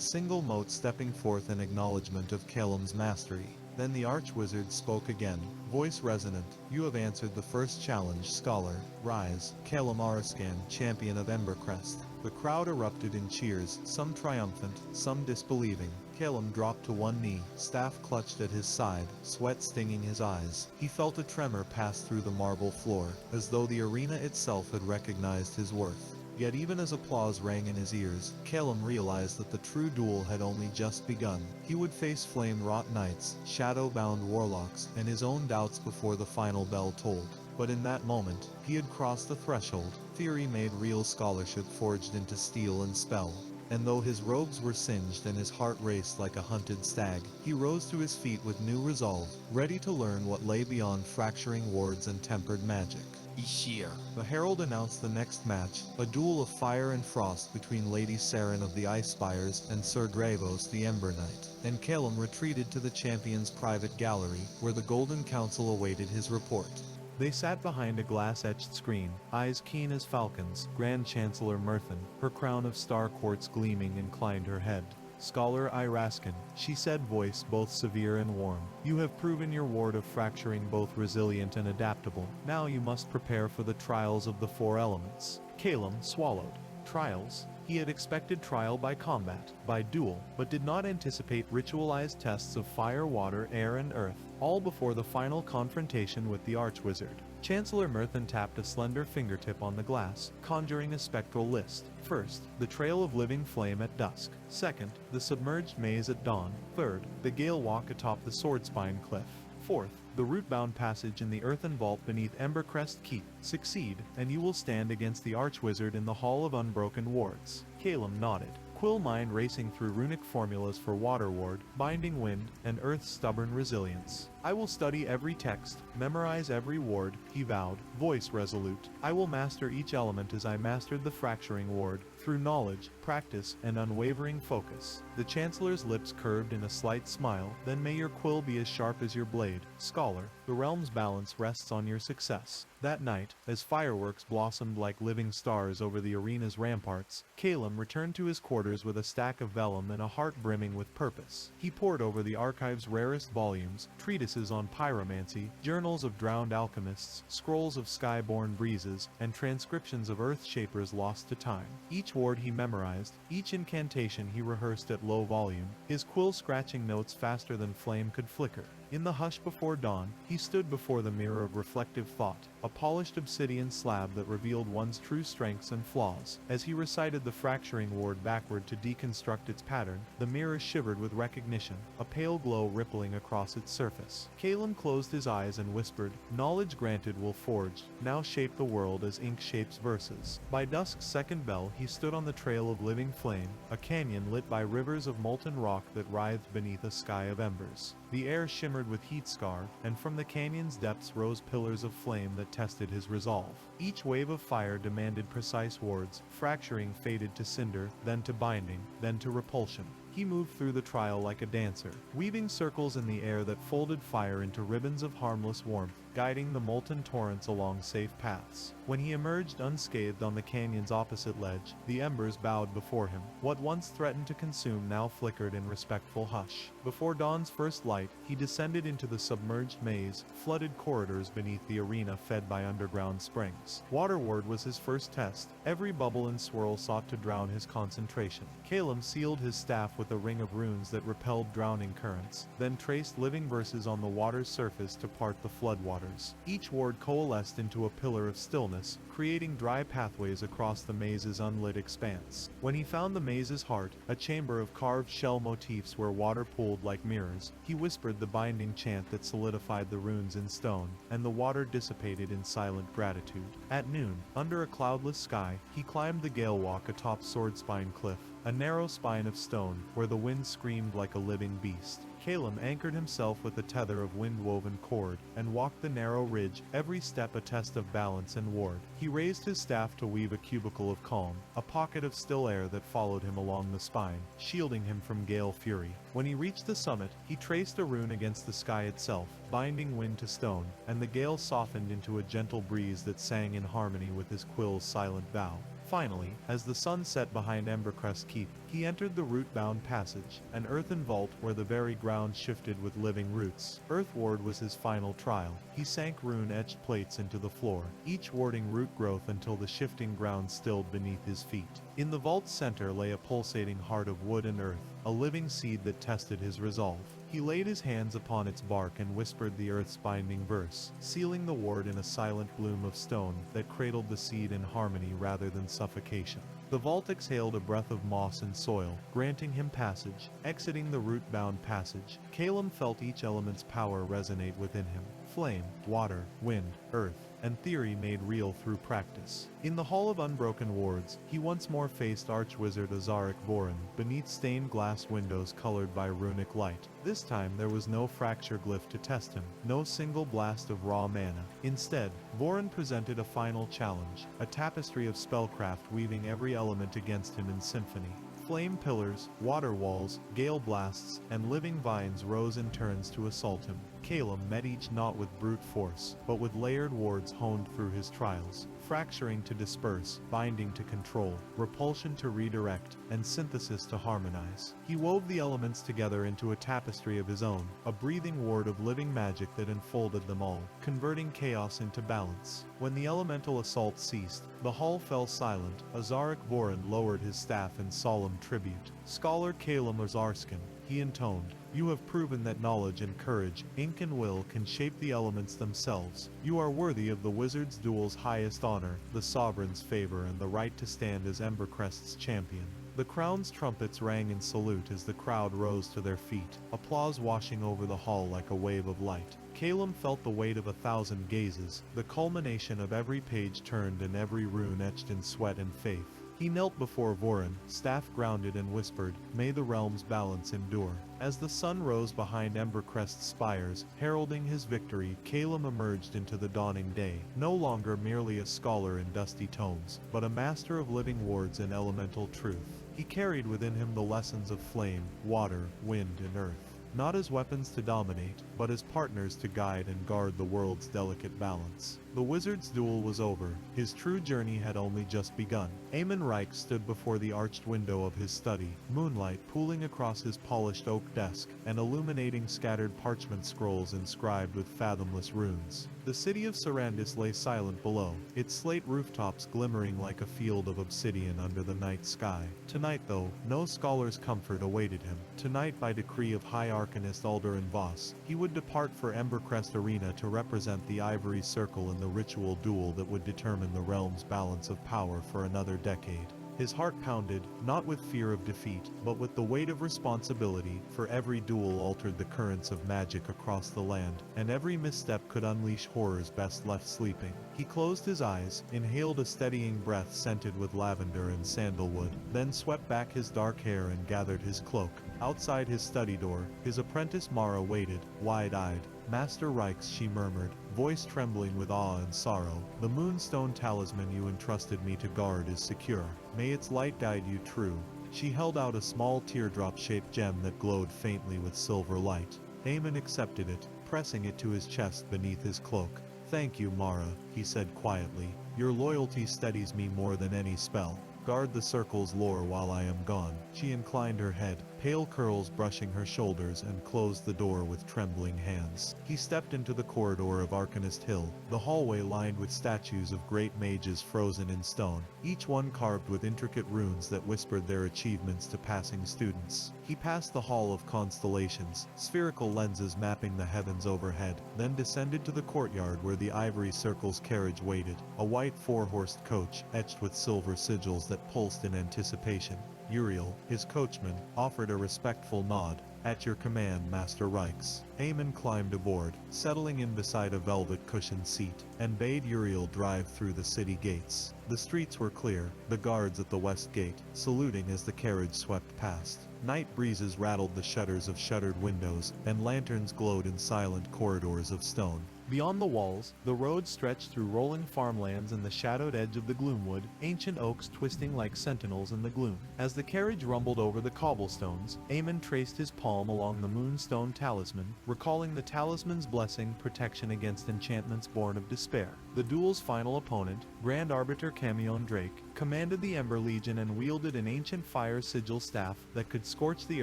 single mote stepping forth in acknowledgement of Calum's mastery. Then the archwizard spoke again, voice resonant. "You have answered the first challenge, scholar. Rise." Calum Ariscan, champion of Embercrest. The crowd erupted in cheers, some triumphant, some disbelieving. Calum dropped to one knee, staff clutched at his side, sweat stinging his eyes. He felt a tremor pass through the marble floor, as though the arena itself had recognized his worth. Yet even as applause rang in his ears, Calum realized that the true duel had only just begun. He would face flame-wrought knights, shadow-bound warlocks, and his own doubts before the final bell tolled. But in that moment, he had crossed the threshold. Theory made real scholarship forged into steel and spell. And though his robes were singed and his heart raced like a hunted stag, he rose to his feet with new resolve, ready to learn what lay beyond fracturing wards and tempered magic. Ishir. The herald announced the next match, a duel of fire and frost between Lady Saren of the Ice Spires and Sir Dravos the Ember Knight, and Calum retreated to the champion's private gallery, where the Golden Council awaited his report. They sat behind a glass-etched screen, eyes keen as falcons. Grand Chancellor Myrthen, her crown of star quartz gleaming, inclined her head. "Scholar Iraskin," she said, voice both severe and warm, "you have proven your ward of fracturing both resilient and adaptable. Now you must prepare for the trials of the 4 elements." Calum swallowed. Trials? He had expected trial by combat, by duel, but did not anticipate ritualized tests of fire, water, air, and earth, all before the final confrontation with the Archwizard. Chancellor Myrthen tapped a slender fingertip on the glass, conjuring a spectral list. First, the trail of living flame at dusk. Second, the submerged maze at dawn. Third, the gale walk atop the Swordspine cliff. Fourth, the root-bound passage in the earthen vault beneath Embercrest Keep. Succeed, and you will stand against the Archwizard in the Hall of Unbroken Wards. Calum nodded, quill mind racing through runic formulas for water ward, binding wind, and earth's stubborn resilience. "I will study every text, memorize every ward," he vowed, voice resolute. "I will master each element as I mastered the fracturing ward, through knowledge, practice, and unwavering focus." The Chancellor's lips curved in a slight smile. "Then may your quill be as sharp as your blade, scholar. The realm's balance rests on your success." That night, as fireworks blossomed like living stars over the arena's ramparts, Calum returned to his quarters with a stack of vellum and a heart brimming with purpose. He pored over the archive's rarest volumes, treatises on pyromancy, journals of drowned alchemists, scrolls of sky-born breezes, and transcriptions of earth-shapers lost to time. Each ward he memorized, each incantation he rehearsed at low volume, his quill scratching notes faster than flame could flicker. In the hush before dawn, he stood before the mirror of reflective thought, a polished obsidian slab that revealed one's true strengths and flaws. As he recited the fracturing ward backward to deconstruct its pattern, the mirror shivered with recognition, a pale glow rippling across its surface. Calum closed his eyes and whispered, "Knowledge granted will forged, now shape the world as ink shapes verses." By dusk's second bell, he stood on the trail of living flame, a canyon lit by rivers of molten rock that writhed beneath a sky of embers. The air shimmered with heat scar, and from the canyon's depths rose pillars of flame that tested his resolve. Each wave of fire demanded precise wards, fracturing faded to cinder, then to binding, then to repulsion. He moved through the trial like a dancer, weaving circles in the air that folded fire into ribbons of harmless warmth, guiding the molten torrents along safe paths. When he emerged unscathed on the canyon's opposite ledge, the embers bowed before him. What once threatened to consume now flickered in respectful hush. Before dawn's first light, he descended into the submerged maze, flooded corridors beneath the arena fed by underground springs. Waterward was his first test. Every bubble and swirl sought to drown his concentration. Calum sealed his staff with a ring of runes that repelled drowning currents, then traced living verses on the water's surface to part the floodwaters. Each ward coalesced into a pillar of stillness, creating dry pathways across the maze's unlit expanse. When he found the maze's heart, a chamber of carved shell motifs where water pooled like mirrors, he whispered the binding chant that solidified the runes in stone, and the water dissipated in silent gratitude. At noon, under a cloudless sky, he climbed the gale walk atop Swordspine Cliff, a narrow spine of stone, where the wind screamed like a living beast. Calum anchored himself with a tether of wind-woven cord, and walked the narrow ridge, every step a test of balance and ward. He raised his staff to weave a cubicle of calm, a pocket of still air that followed him along the spine, shielding him from gale fury. When he reached the summit, he traced a rune against the sky itself, binding wind to stone, and the gale softened into a gentle breeze that sang in harmony with his quill's silent vow. Finally, as the sun set behind Embercrest Keep, he entered the root-bound passage, an earthen vault where the very ground shifted with living roots. Earthward was his final trial. He sank rune-etched plates into the floor, each warding root growth until the shifting ground stilled beneath his feet. In the vault's center lay a pulsating heart of wood and earth, a living seed that tested his resolve. He laid his hands upon its bark and whispered the earth's binding verse, sealing the ward in a silent bloom of stone that cradled the seed in harmony rather than suffocation. The vault exhaled a breath of moss and soil, granting him passage. Exiting the root-bound passage, Calum felt each element's power resonate within him. Flame, water, wind, earth, and theory made real through practice. In the Hall of Unbroken Wards, he once more faced Archwizard Azaric Vorin, beneath stained glass windows colored by runic light. This time there was no fracture glyph to test him, no single blast of raw mana. Instead, Vorin presented a final challenge, a tapestry of spellcraft weaving every element against him in symphony. Flame pillars, water walls, gale blasts, and living vines rose in turns to assault him. Calum met each not with brute force, but with layered wards honed through his trials, fracturing to disperse, binding to control, repulsion to redirect, and synthesis to harmonize. He wove the elements together into a tapestry of his own, a breathing ward of living magic that enfolded them all, converting chaos into balance. When the elemental assault ceased, the hall fell silent. Azaric Vorin lowered his staff in solemn tribute. "Scholar Calum Azarskin," he intoned, "you have proven that knowledge and courage, ink and will can shape the elements themselves. You are worthy of the wizard's duel's highest honor, the sovereign's favor, and the right to stand as Embercrest's champion." The crown's trumpets rang in salute as the crowd rose to their feet, applause washing over the hall like a wave of light. Calum felt the weight of 1,000 gazes, the culmination of every page turned and every rune etched in sweat and faith. He knelt before Vorin, staff grounded, and whispered, "May the realm's balance endure." As the sun rose behind Embercrest's spires, heralding his victory, Calum emerged into the dawning day, no longer merely a scholar in dusty tomes, but a master of living wards and elemental truth. He carried within him the lessons of flame, water, wind, and earth, not as weapons to dominate, but as partners to guide and guard the world's delicate balance. The wizard's duel was over. His true journey had only just begun. Eamon Reich stood before the arched window of his study, moonlight pooling across his polished oak desk, and illuminating scattered parchment scrolls inscribed with fathomless runes. The city of Sarandis lay silent below, its slate rooftops glimmering like a field of obsidian under the night sky. Tonight, though, no scholar's comfort awaited him. Tonight, by decree of High Arcanist Aldurin Voss, he would depart for Embercrest Arena to represent the Ivory Circle in the ritual duel that would determine the realm's balance of power for another decade. His heart pounded, not with fear of defeat, but with the weight of responsibility, for every duel altered the currents of magic across the land, and every misstep could unleash horrors best left sleeping. He closed his eyes, inhaled a steadying breath scented with lavender and sandalwood, then swept back his dark hair and gathered his cloak. Outside his study door, his apprentice Mara waited, wide-eyed. "Master Reichs," she murmured, voice trembling with awe and sorrow, "the moonstone talisman you entrusted me to guard is secure. May its light guide you true." She held out a small teardrop-shaped gem that glowed faintly with silver light. Eamon accepted it, pressing it to his chest beneath his cloak. "Thank you, Mara," he said quietly. "Your loyalty steadies me more than any spell. Guard the circle's lore while I am gone." She inclined her head, pale curls brushing her shoulders, and closed the door with trembling hands. He stepped into the corridor of Arcanist Hill, the hallway lined with statues of great mages frozen in stone, each one carved with intricate runes that whispered their achievements to passing students. He passed the Hall of Constellations, spherical lenses mapping the heavens overhead, then descended to the courtyard where the Ivory Circle's carriage waited, a white four-horsed coach etched with silver sigils that pulsed in anticipation. Uriel, his coachman, offered a respectful nod. "At your command, Master Reichs." Eamon climbed aboard, settling in beside a velvet-cushioned seat, and bade Uriel drive through the city gates. The streets were clear, the guards at the west gate, saluting as the carriage swept past. Night breezes rattled the shutters of shuttered windows, and lanterns glowed in silent corridors of stone. Beyond the walls, the road stretched through rolling farmlands and the shadowed edge of the gloomwood, ancient oaks twisting like sentinels in the gloom. As the carriage rumbled over the cobblestones, Eamon traced his palm along the moonstone talisman, recalling the talisman's blessing, protection against enchantments born of despair. The duel's final opponent, Grand Arbiter Camion Drake, commanded the Ember Legion and wielded an ancient fire sigil staff that could scorch the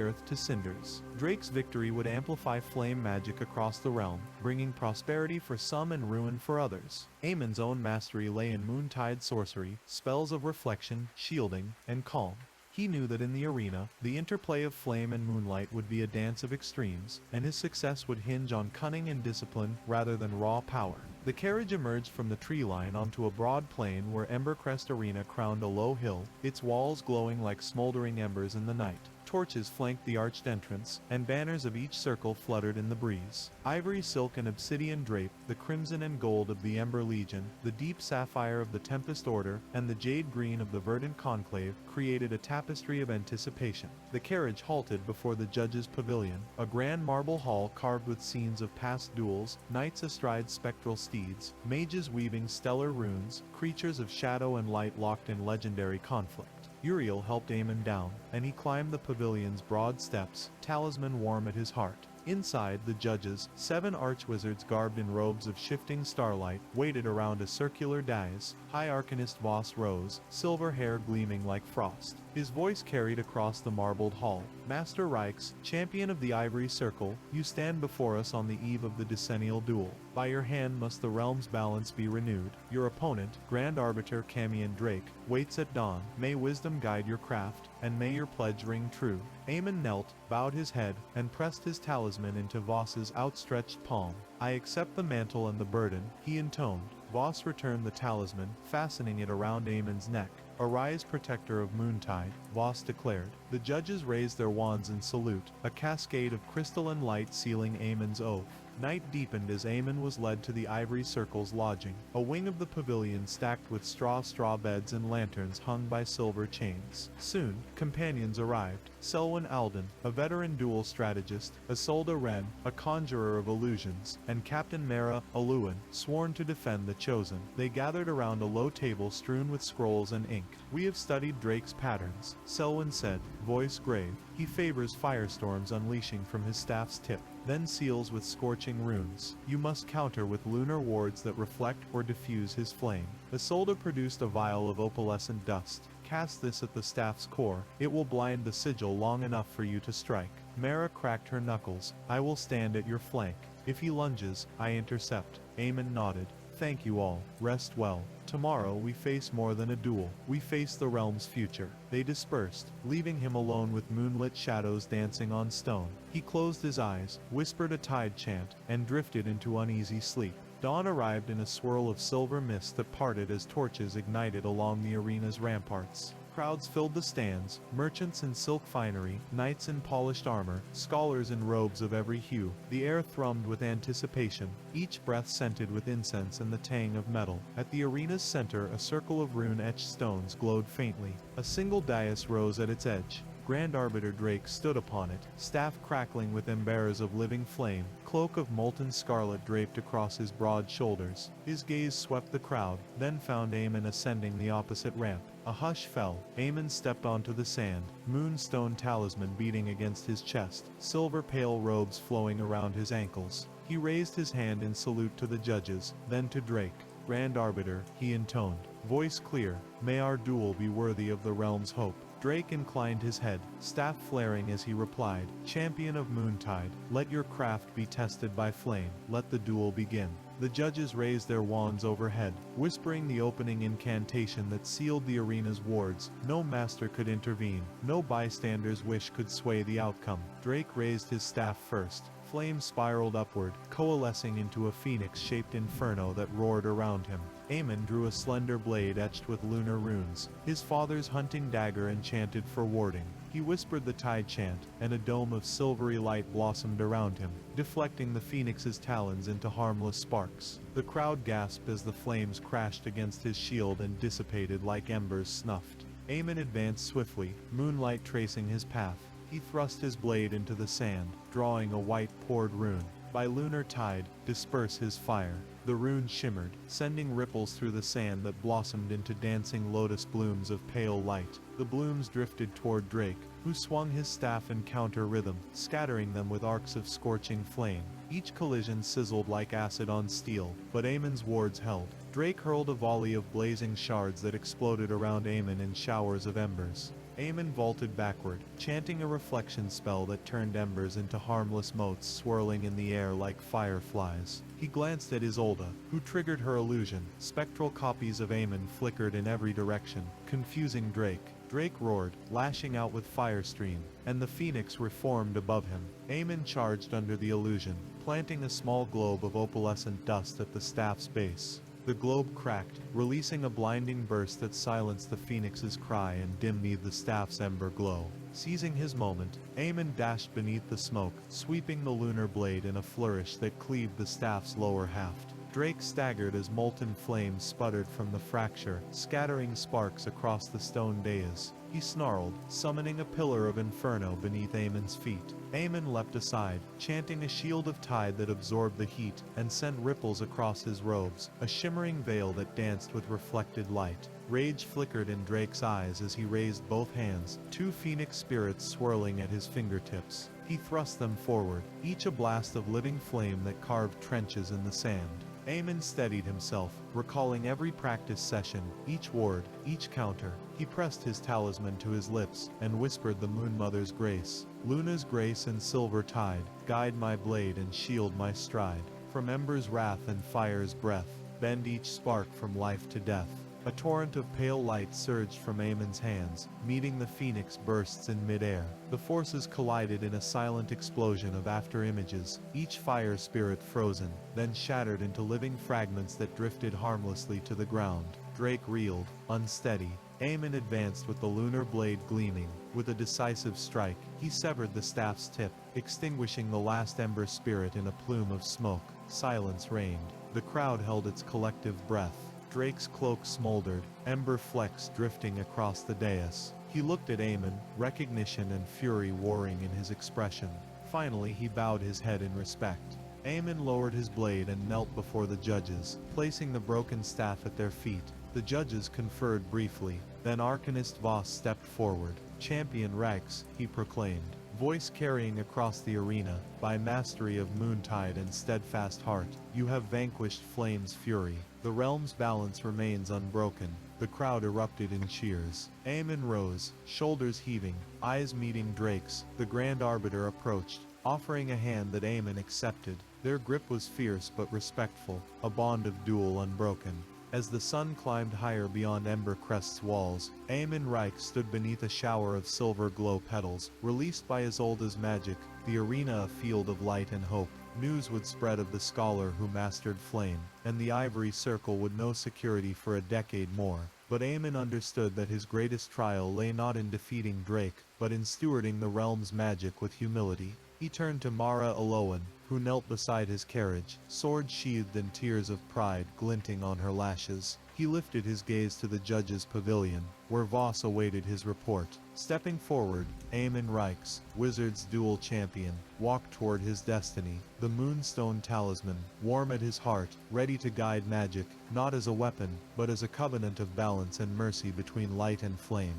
earth to cinders. Drake's victory would amplify flame magic across the realm, bringing prosperity for some and ruin for others. Eamon's own mastery lay in moontide sorcery, spells of reflection, shielding, and calm. He knew that in the arena, the interplay of flame and moonlight would be a dance of extremes, and his success would hinge on cunning and discipline rather than raw power. The carriage emerged from the tree line onto a broad plain where Embercrest Arena crowned a low hill, its walls glowing like smoldering embers in the night. Torches flanked the arched entrance, and banners of each circle fluttered in the breeze. Ivory silk and obsidian drape, the crimson and gold of the Ember Legion, the deep sapphire of the Tempest Order, and the jade green of the Verdant Conclave created a tapestry of anticipation. The carriage halted before the judges' pavilion, a grand marble hall carved with scenes of past duels, knights astride spectral steeds, mages weaving stellar runes, creatures of shadow and light locked in legendary conflict. Uriel helped Eamon down, and he climbed the pavilion's broad steps, talisman warm at his heart. Inside, the judges, 7 archwizards garbed in robes of shifting starlight, waited around a circular dais. High Arcanist Voss rose, silver hair gleaming like frost. His voice carried across the marbled hall. "Master Reichs, champion of the Ivory Circle, you stand before us on the eve of the decennial duel. By your hand must the realm's balance be renewed. Your opponent, Grand Arbiter Camion Drake, waits at dawn. May wisdom guide your craft, and may your pledge ring true." Eamon knelt, bowed his head, and pressed his talisman into Voss's outstretched palm. "I accept the mantle and the burden," he intoned. Voss returned the talisman, fastening it around Eamon's neck. "Arise, protector of Moontide," Voss declared. The judges raised their wands in salute, a cascade of crystalline light sealing Eamon's oath. Night deepened as Eamon was led to the Ivory Circle's lodging, a wing of the pavilion stacked with straw beds and lanterns hung by silver chains. Soon, companions arrived. Selwyn Alden, a veteran duel strategist, Isolde Wren, a conjurer of illusions, and Captain Mara Aluin, sworn to defend the Chosen. They gathered around a low table strewn with scrolls and ink. "We have studied Drake's patterns," Selwyn said, voice grave. "He favors firestorms unleashing from his staff's tip. then seals with scorching runes. You must counter with lunar wards that reflect or diffuse his flame. Isolde produced a vial of opalescent dust. Cast this at the staff's core. It will blind the sigil long enough for you to strike. Mara cracked her knuckles. I will stand at your flank. If he lunges, I intercept. Aemon nodded. Thank you all. Rest well. Tomorrow we face more than a duel. We face the realm's future. They dispersed, leaving him alone with moonlit shadows dancing on stone. He closed his eyes, whispered a tide chant, and drifted into uneasy sleep. Dawn arrived in a swirl of silver mist that parted as torches ignited along the arena's ramparts. Crowds filled the stands, merchants in silk finery, knights in polished armor, scholars in robes of every hue. The air thrummed with anticipation, each breath scented with incense and the tang of metal. At the arena's center, a circle of rune-etched stones glowed faintly. A single dais rose at its edge. Grand Arbiter Drake stood upon it, staff crackling with embers of living flame, cloak of molten scarlet draped across his broad shoulders. His gaze swept the crowd, then found Aemon ascending the opposite ramp. A hush fell. Aemon stepped onto the sand, moonstone talisman beating against his chest, silver pale robes flowing around his ankles. He raised his hand in salute to the judges, then to Drake. Grand Arbiter, he intoned, voice clear, may our duel be worthy of the realm's hope. Drake inclined his head, staff flaring as he replied, Champion of Moontide, let your craft be tested by flame, let the duel begin. The judges raised their wands overhead, whispering the opening incantation that sealed the arena's wards. No master could intervene, no bystander's wish could sway the outcome. Drake raised his staff first. Flame spiraled upward, coalescing into a phoenix-shaped inferno that roared around him. Aemon drew a slender blade etched with lunar runes, his father's hunting dagger enchanted for warding. He whispered the tide chant, and a dome of silvery light blossomed around him, deflecting the phoenix's talons into harmless sparks. The crowd gasped as the flames crashed against his shield and dissipated like embers snuffed. Aemon advanced swiftly, moonlight tracing his path. He thrust his blade into the sand, drawing a white poured rune. By lunar tide, disperse his fire. The rune shimmered, sending ripples through the sand that blossomed into dancing lotus blooms of pale light. The blooms drifted toward Drake, who swung his staff in counter rhythm, scattering them with arcs of scorching flame. Each collision sizzled like acid on steel, but Aemon's wards held. Drake hurled a volley of blazing shards that exploded around Aemon in showers of embers. Aemon vaulted backward, chanting a reflection spell that turned embers into harmless motes swirling in the air like fireflies. He glanced at Isolde, who triggered her illusion. Spectral copies of Aemon flickered in every direction, confusing Drake. Drake roared, lashing out with fire stream, and the phoenix reformed above him. Aemon charged under the illusion, planting a small globe of opalescent dust at the staff's base. The globe cracked, releasing a blinding burst that silenced the phoenix's cry and dimmed the staff's ember glow. Seizing his moment, Aemon dashed beneath the smoke, sweeping the lunar blade in a flourish that cleaved the staff's lower haft. Drake staggered as molten flames sputtered from the fracture, scattering sparks across the stone dais. He snarled, summoning a pillar of inferno beneath Aemon's feet. Aemon leapt aside, chanting a shield of tide that absorbed the heat and sent ripples across his robes, a shimmering veil that danced with reflected light. Rage flickered in Drake's eyes as he raised both hands, two phoenix spirits swirling at his fingertips. He thrust them forward, each a blast of living flame that carved trenches in the sand. Aemon steadied himself, recalling every practice session, each ward, each counter. He pressed his talisman to his lips, and whispered the Moonmother's grace. Luna's grace and silver tide, guide my blade and shield my stride. From ember's wrath and fire's breath, bend each spark from life to death. A torrent of pale light surged from Aemon's hands, meeting the phoenix bursts in midair. The forces collided in a silent explosion of after-images, each fire spirit frozen, then shattered into living fragments that drifted harmlessly to the ground. Drake reeled, unsteady. Aemon advanced with the lunar blade gleaming. With a decisive strike, he severed the staff's tip, extinguishing the last ember spirit in a plume of smoke. Silence reigned. The crowd held its collective breath. Drake's cloak smoldered, ember flecks drifting across the dais. He looked at Aemon, recognition and fury warring in his expression. Finally he bowed his head in respect. Aemon lowered his blade and knelt before the judges, placing the broken staff at their feet. The judges conferred briefly, then Arcanist Voss stepped forward. Champion Rex, he proclaimed. Voice carrying across the arena, by mastery of Moontide and steadfast heart, you have vanquished Flame's fury. The realm's balance remains unbroken. The crowd erupted in cheers. Aemon rose, shoulders heaving, eyes meeting Drake's. The Grand Arbiter approached, offering a hand that Aemon accepted. Their grip was fierce but respectful, a bond of duel unbroken. As the sun climbed higher beyond Ember Crest's walls, Aemon Reich stood beneath a shower of silver glow petals, released by Isolde's magic, the arena a field of light and hope. News would spread of the scholar who mastered flame, and the Ivory Circle would know security for a decade more. But Aemon understood that his greatest trial lay not in defeating Drake, but in stewarding the realm's magic with humility. He turned to Mara Aloan, who knelt beside his carriage, sword sheathed and tears of pride glinting on her lashes. He lifted his gaze to the judge's pavilion, where Voss awaited his report. Stepping forward, Aemon Reichs, Wizard's dual champion, walked toward his destiny, the Moonstone Talisman, warm at his heart, ready to guide magic, not as a weapon, but as a covenant of balance and mercy between light and flame.